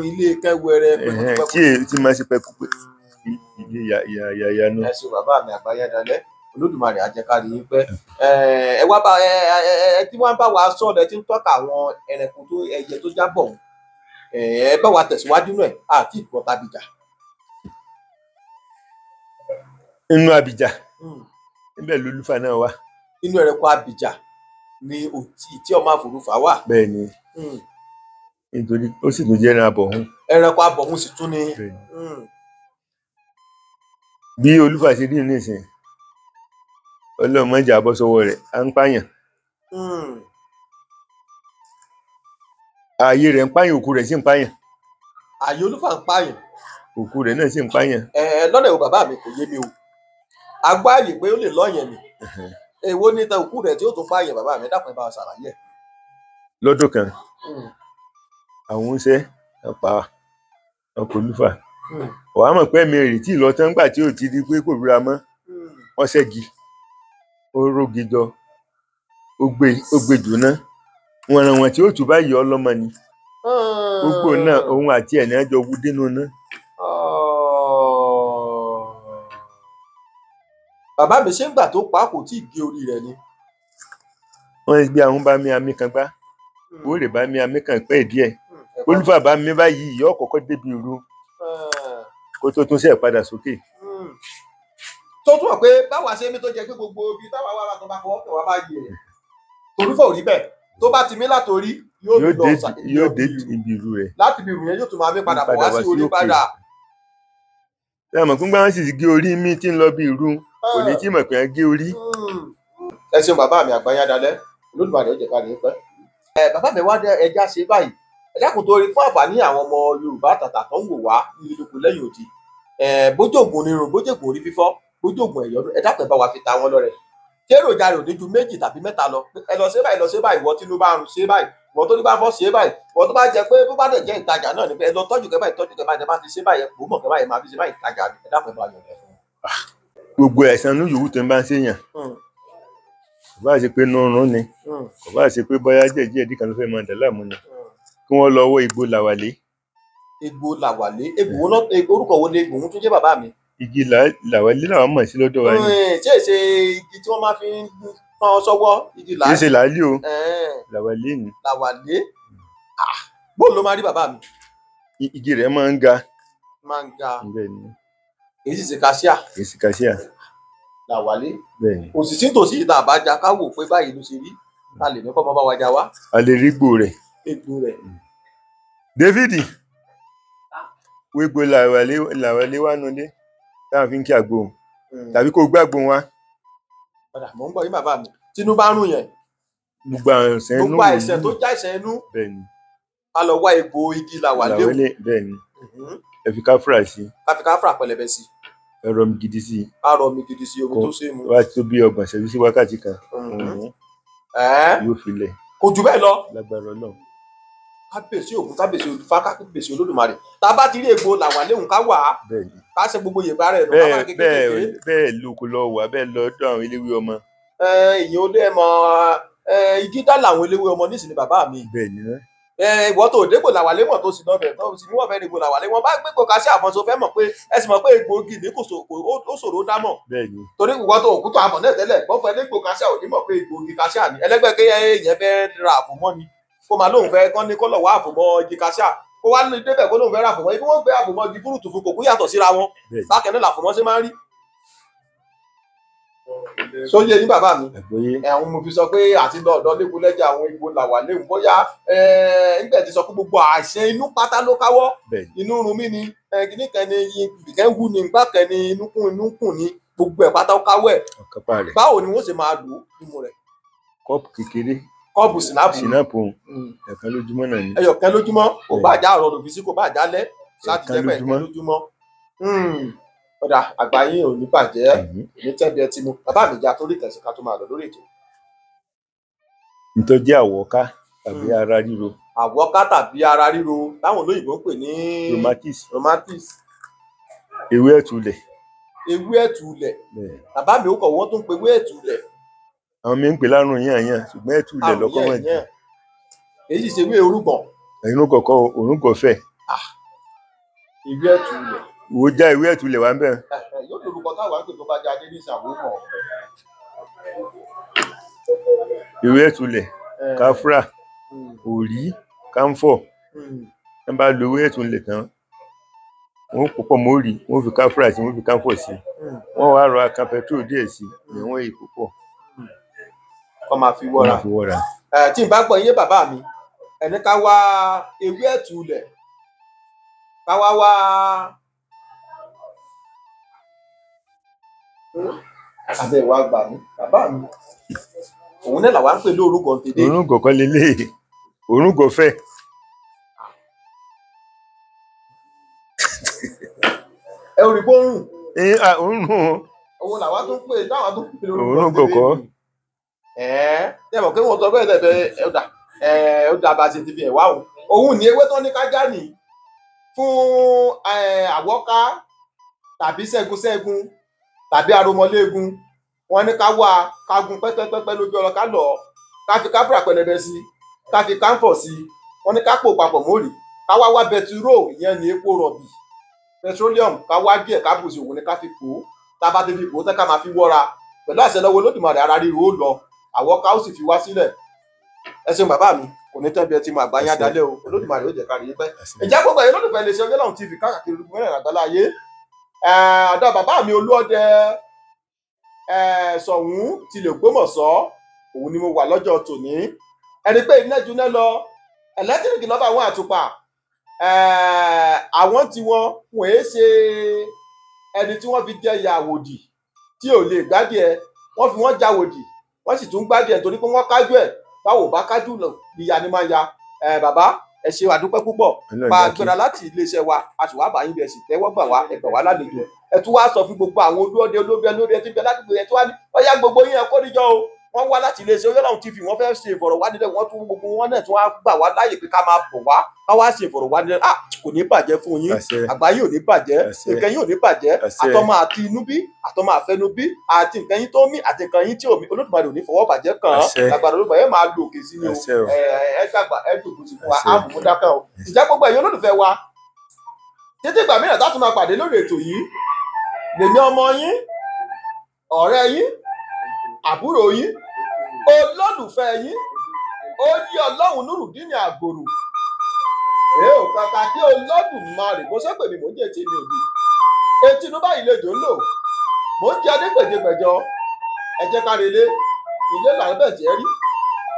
ilé kan wẹrẹ pẹkupẹku. tí máa ṣe pẹkupẹ ilé yàyà náà. ẹ ṣe bàbá mi àgbáyé dalẹ Olódùmarè àjẹkárí yín pẹ́ ẹ wá bá ẹ tí wọ́n bá wa sọ̀rọ̀ ẹ tí ń tọ́ka àwọn ẹranko tó ẹyẹ tó jábọ̀ ẹ bá wa tẹ̀síwájú náà àti ìgbọ́ tàbíjà. Inú Abìjà níbẹ̀ lolúfà náà wà. Inú ẹranko Abìjà ni tí ọmọ àforúfà wà. Bẹ́ẹ̀ ni nítorí ó sì tún jẹ́ ẹran abọ̀hún. Ẹranko abọ̀hún sì tún ni. Bí olúfà ṣe rí nísìnyí Ọlọ́run má jẹ́ á bọ́ sọ́wọ́ rẹ̀, à ń pààyàn. Ààyè rẹ̀ ń pààyàn, òkú rẹ̀ sì ń pààyàn. Ààyè olúfà ń pààyàn, òkú rẹ̀ náà sì ń pààyàn. lọ́dọ̀ ìwọ bàbá mi kò yé mi o. Agbáàyè pé ó lè lọ́yàn ni. Èwo ní tẹ òkú rẹ̀ tí ó tún pààyàn bàbá mi, dákun ẹ bá wa ṣàlàyé ẹ̀. Lọ́dún kan àwọn oúnṣẹ́ pa ọkọ̀ olúfà. Wàá mọ̀ pé ẹ̀mí rẹ̀ tí ì lọ tán nígbà tí ò ti di pé kò ríra mọ́. Wọ́n ṣẹ́gi, ó rógi jọ, ó gbé jóná. Wọ́n ràn wọ́n tí ó tù báyìí ọlọ́mọ ni. Gbogbo náà òun àti ẹ̀ ní àjọ wú dénú náà. Bàbá mi ṣé ńgbà tó pa kò tí ì gé orí rẹ̀ ni. Wọ́n gbé àwọn bá mi amí kan gbá. Ó lè bá mi amí kan pẹ́ díẹ̀. Olúfà bá mi báyìí yóò kọ́kọ́ débi ìrú kó tó tún ṣe padà sókè. Tó túmọ̀ pé báwa ṣe mí tó jẹ pé gbogbo ibi táwa wá tó bá fọwọ́ kàn wá bá yé rẹ̀. Olúfà ò rí bẹ́ẹ̀. Tó bá ti mí látòrí yóò dé ibi ìrú rẹ̀. Láti ibi ìrú yẹn yóò tún máa mí padà bọ̀ wá sí orí padà. Ṣé àmọ̀ fún gbáwọn sì gé orí mi tí ń lọ bí ìrú kò ní tí mọ̀ pé wọ́n gé orí. Ẹ ṣeun bàbá mi àgbáyé dalẹ̀ Olódùmarè ó jẹ́ ká ní pẹ́. Bàbá mi wá ẹja ṣe báyìí. Ẹ dákun torí fún àǹfààní àwọn ọmọ Yorùbá àtàtà tó ń wò wá nílùú lóko lẹ́yìn odi. Bójú ògùn nírun, bójú ògùn orí fífọ́, bójú ògùn ẹ̀yọ́dún, ẹ dákun ẹ bá wa fi ta wọn lọ́rẹ. Ṣé èròjà rẹ̀ ò ní ju 2 tàbí 3 lọ? Ẹ lọ ṣe báyìí, lọ ṣe báyìí, ìwọ tínú bá rùn ṣe báyìí, ìwọ tó ní bá fọ́ ṣe báyìí, ìwọ tó bá jẹ pé bó bá dẹ̀ jẹ́ ìtajà náà ni pé ẹ lọ tọ́jú kẹ́ báyìí ẹ bá ti ṣe báyìí, kò mọ̀ kẹ́ báyìí máa fi ṣe báyìí ìtajà ẹ dákun ẹ bá yọ̀ ẹ̀ fún. Gbogbo ẹ̀san inú yòówù tó ń bá ń ṣèyàn. Kò bá ṣe pé nùrún ni, kò bá ṣe pé bóyá jẹ̀jẹ̀ díkan ló fẹ́ máa dà láàmú ni. Kí wọ́n lọ wọ Egbò Làwálé. Egbò Làwálé, orúkọ wo ni egbò ń tún jẹ́ bàbá mi? Igi Làwálé làwọn mọ̀ sí lọ́dọ̀ wa ni. Ṣé èsè igi tí wọ́n máa fi ń tán sọ́wọ́ igi làálì? Kì í ṣe làálì o, Làwálé ni. Làwálé, bóun ló máa rí bàbá mi? Igi rẹ̀ máa ń ga. Máa ń ga. Bẹ́ẹ̀ ni. Èyí sì ṣe kàṣíà. Kì í ṣe kàṣíà. Làwálé. Bẹ́ẹ̀ ni. Òsìsí tòsí ìta àbájá ká wò pé báyìí ló ṣe rí. Ta lè ní kọ́ ọmọ bá wa já wá. A lè rí egbò rẹ̀. Egbò rẹ̀. David wo Egbò Làwálé wá nulẹ̀ táwọn fi ń kí àgbo tàbí kó gbàgbó wá. Padà mò ń gbọ́ yín bàbá mi. Tínú bá rùn yẹn. Gbogbo àìsàn inú. Gbogbo àìsàn tó já àìsàn inú. Bẹ́ẹ̀ ni. A lọ wá egbò igi Làwálé. Bẹ́ẹ̀ ni. Ẹ fi káfúrà sí. Ká fi káfúrà pẹlẹbẹ sí. Ẹ rọ mi gidi sí. A rọ mi gidi sí omi tó ṣe mu. Wá tó bí 30 ìṣẹ́jú sí wákàtí kan. Yóò fi lẹ̀. Kò jù bẹ́ẹ̀ lọ. Lágbára Ọlọ́run. Kábíyèsí Ògún, kábíyèsí Olúfà, kábíyèsí Olódùmarè. Tá a bá ti rí egbò Làwálé òun ká wà á. Bẹ́ẹ̀ni. Ká ṣe gbogbo yèbá rẹ̀ lọ. Bẹ́ẹ̀ lóko lọ wà bẹ́ẹ̀ lọ́dọ̀ àwọn eléwé ọmọ. Ìyẹn olé ẹmọ igi dá làwọn eléwé ọmọ nísìnyí bàbá mi. Bẹ́ẹ̀ni náà. Ìwọ tó dégbò Làwálé mọ̀ tó sì lọ́bẹ̀ tó sì ní wọ́n fẹ́ dégbò Làwálé wọn bá gbégbò ká sí àfọ̀nso fẹ́ mọ̀ pé ẹ sì mọ̀ pé egbòogi ní kò ṣòro dámọ̀. Bẹ́ẹ̀ni. Torí ìwọ tó òkú tó àmọ̀ náà tẹ́lẹ̀ gbọ́ fẹ́ dégbò ká sí àwọn onímọ̀ pé egbòogi ká sí àní ẹlẹ́gbẹ́ kéèyàn èèyàn fẹ́ ra àfòmọ́ ni kó máa lóun fẹ́ kán ní kó lọ wá àfòmọ́ igi ká sí à kó wá ní débẹ̀ kó lóun fẹ́ ra àfòmọ́ ibi wọ́n gbé àfòmọ́ igi fúrùtù fún kòkú yàtọ̀ síra wọn bákẹ́ náà làfòmọ́ ṣe máa ń rí. Sóyè yín bàbá mi ẹ̀hún mo fi sọ pé àti dọ̀dọ̀ léwu lẹ́jà àwọn Egbò Làwálé bóyá nígbà tí sọ pé gbogbo àìsàn inú pátá ló káwọ́ inú run mí ni kíní kan ní ìkẹ́ ń wú ni nígbà kan ní inú kùn ní gbogbo ẹ̀ pátá ó káwọ́ ẹ̀ báwo ni wọ́n ṣe máa lò ó nínú rẹ̀. Kọ́ọ̀pù kékeré. Kọ́ọ̀pù sinapu ẹ̀kan lójúmọ́ náà ni. Ẹyọ̀kan lójúmọ́ kò bá àjà àrọ̀ lòfin sí kò bá àjà lẹ́ láti jẹ́ bẹ́ẹ̀ ẹ̀kan lójúmọ́. Ọ̀dà àgbáyé ò ní bàjẹ́ ní tẹ́bi ẹ ti mú bàbá mi já torí ìtẹ̀sí ká tó máa lọ lórí ètò. Nítorí àwọ̀ká tàbí ara ríro. Àwọ̀ká tàbí ara ríro táwọn olóyìnbó ń pè ní rheumatis. Ewé ẹ̀túlẹ̀. Ewé ẹ̀túlẹ̀. Bàbá mi ó kọ̀ wọ́n tó ń pe ewé ẹ̀túlẹ̀. Àwọn mi ń pè lárùn yàn ṣùgbọ́n ẹ̀túlẹ̀ lọ́kọ́ mọ̀ jù. Èyí ṣe ewé orúgbọ̀n. Ẹ̀yin kọ̀ọ̀kan òrùngọ̀fẹ́. Ewé ẹ̀túlẹ̀. Wo já ewé ẹ̀túlẹ̀ wá ń bẹ̀. Yóò lórúkọ táwọn àgbẹ̀ tó bá jáde ní ìṣàwòmọ̀. Ewé ẹ̀túlẹ̀, káfúrà, òrí, káńfọ̀. wọ́n bá lo ewé ẹ̀tún lè tán wọ́n púpọ̀ mórí wọ́n fi káfúrà sí wọ́n fi káfọ̀ sí wọ́n wá rọ akan pẹtrol díẹ̀ sí ni wọ́n yìí púpọ̀ kọ́ máa fi wọ́ra. Tí n bá gbọ́ iye bàbá mi ẹni ká wá ewé ẹ̀tún lẹ̀ ká wá abẹ́ wa gbà mí bàbá mi òun náà làwa ń pè ní orúkọ tèdè. orúkọ kan lélẹ̀ orúkọ fẹ́. ẹ ò rí bó ń rùn. òórùn òun làwa tó ń pè táwọn tó ń pè ní orúkọ kọ́. ẹ mọ̀ pé wọ́n sọ bẹ́ẹ̀ tẹ̀ ó dà bá a ṣe ti fi ẹ̀ wá òun ní ewé tán ní kájá nì fún àwọ́ká tàbí ṣẹ́gun tàbí aromọléegun wọ́n ní ká wá kágun pẹ́pẹ́pẹ́ lójú ọ̀rọ̀ ká lọ ká fi káfíà pẹlẹbẹ sí ká fi káńfọ̀ sí wọ́n ní ká pò papọ̀ mórì ká wá bẹtiró ìyẹn ní epo rọ̀bì petroleum ká wá díẹ̀ ká bùsì òun ní ká fi pò ó tá a bá ti fi pò ó tẹ́ ká máa fi wọ́ra pẹ̀lú àṣẹ lọ́wọ́ Olódùmarè ara ríro ó lọ àwọ́ká ó sì fi wá sílẹ̀. Ẹ ṣeun bàbá mi kò ní tẹ́ bí ẹ ti máa gbá yín adalẹ́ o Olódùmarè ó jẹ́ ká rí i pẹ́. Ìjà gbogbo ẹ̀yin lólùfẹ́ lè ṣe Ọjọ́lọ́run TV káàkiri gbogbo mẹ́rin àgbálá ayé ọ̀dọ̀ bàbá mi Olúọdẹ Ṣọ̀ún tilẹ̀ Ògbómọ̀ṣọ́ òun ni mo wà lọ́jọ́ tòní ẹni pé iná juná lọ ẹ̀lẹ́tíríkì lọ́ba àwọn àtùpà àwọn tí wọ́n èé ṣe ẹni tí wọ́n fi jẹ́ ìyá àwòdì tí ò lè gbádìí ẹ wọ́n fi wọ́n jáwòdì wọ́n sì tún gbádìí ẹ torí pé wọ́n kájú ẹ báwo bá kájú lọ ìyá ni máa ya bàbá ẹ ṣe àdúpẹ́ púpọ̀ pa gbéra láti iléeṣẹ́ wa a sì wá bá yín bí ẹ sì tẹ́wọ́ gbà wá ẹ gbà wá lálejò ẹ tún wá sọ fún gbogbo àwọn Olúọdẹ olórí ẹ ti bẹ ládùúgbò yẹn tí wá ní ọyá gbogbo yín ẹ kó níjọ o wọ́n wá láti iléeṣẹ́ Ọjọ́lọ́run TV wọ́n fẹ́ẹ́ ṣe ìfọ̀rọ̀wánilẹ́nuwò wọ́n tún gbogbo wọn náà tún wá gbà wá láàyè pé ká máa bọ̀ wá ká wá ṣe ìfọ̀rọ̀wánilẹ́nuwò kò ní bàjẹ́ fún yín àgbáyé ò ní bàjẹ́ nǹkan yín ò ní bàjẹ́ àtọmọ àti inú bí àtọmọ àfẹnú bí àti nǹkan yín tó mí àti nǹkan yín tí ò mí Olódùmarè ò ní fọwọ́ bàjẹ́ kàn án lágbára Olódùmarè máa lo òkè sí ni o ẹ gbàgbà ẹ dùnkù sí fún wa á mú dákẹ́ o ìjà gbogbo ẹ̀yin olólùfẹ́ wa títí ìgbà mìíràn tá tún máa pàdé lórí ètò yìí lèmi ọmọ yín ọ̀rẹ́ yín àbúrò yín olólùfẹ́ yín ó yí Ọlọ́run Nurudeen Àgbòrò ò kàkà kí Olódùmarè bó ṣe pè mí mò ń jẹ etí mi òbí etí inú báyìí lè jò ń lò mò ń jẹ adégbèjègbèjọ ẹ jẹ́ ká relé ilé là ń bẹ̀ jẹ́ rí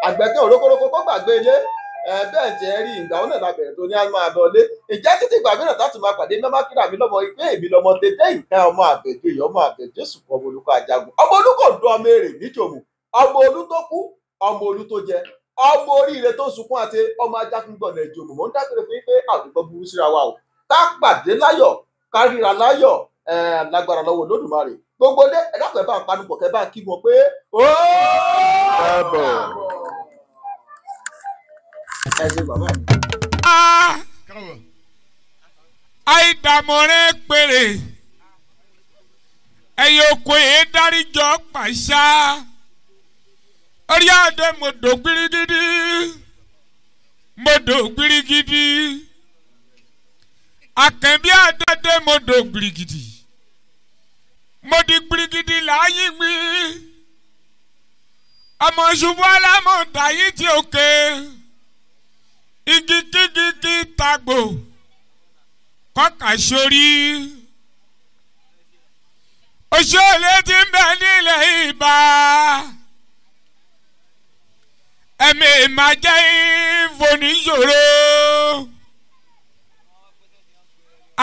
àgbẹ̀kẹ́ òrókórókó kó gbàgbé ilé bẹ́ẹ̀ jẹ́ rí ìgbà ó náà la bẹ̀rẹ̀ tó ní á máa lọ lé ìjẹ́ títí ìgbà mìíràn láti máa pàdé mẹ́má kíra mi lọ́mọ ìpé èmi lọ́mọ tètè ìka ọmọ àbẹ̀jọ ìyá ọmọ àbẹ̀jọ sùn ọmọ olùkọ́ àjagun ọmọ olùkọ́ dún ọmọ èrè níjòmù ọmọ olú tó kú ọmọ olú tó jẹ ọmọ oríire tó sunkún àti ọmọ ajagun gbọ̀nà ìjòmù mò ń dákẹ́rẹ́ fún yín pé àdúgbò burú síra wa o ká pàdé láyọ̀ ká ríra láyọ̀ lágbára lọ́wọ́ Olódùmarè gbogbo dé ẹ̀dá pẹ̀ bá ń panupọ̀ kẹ́ bá ń kí wọn pé ó káàbọ̀. ẹ ṣe bàbá mi. àìdàmọ̀rẹ́ péré ẹ̀yẹ oko yìí dáríjọ́ pàṣá orí adé mọ̀dò gbirigidi akẹ́bí adé mọ̀dò gbirigidi mọ̀dì gbirigidi láyé gbé ọmọ ṣubú alámọ̀dá yìí tí ó ké igi kíkíkí tagbo kọ́kà sórí òṣèlú tí ń bẹ nílẹ̀ Ìbà ẹ̀mí máa jẹ́ ìfòníyòrò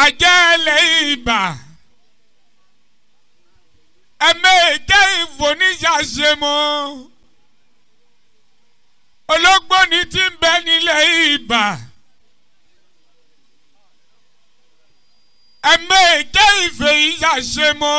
àjẹ́lẹ̀ Ìbà ẹ̀mí jẹ́ ìfòníyàṣẹ́mọ́ ológbòní tí ń bẹ nílẹ̀ Ìbà ẹ̀mí jẹ́ ìfẹ́ ìyàṣẹ́mọ́.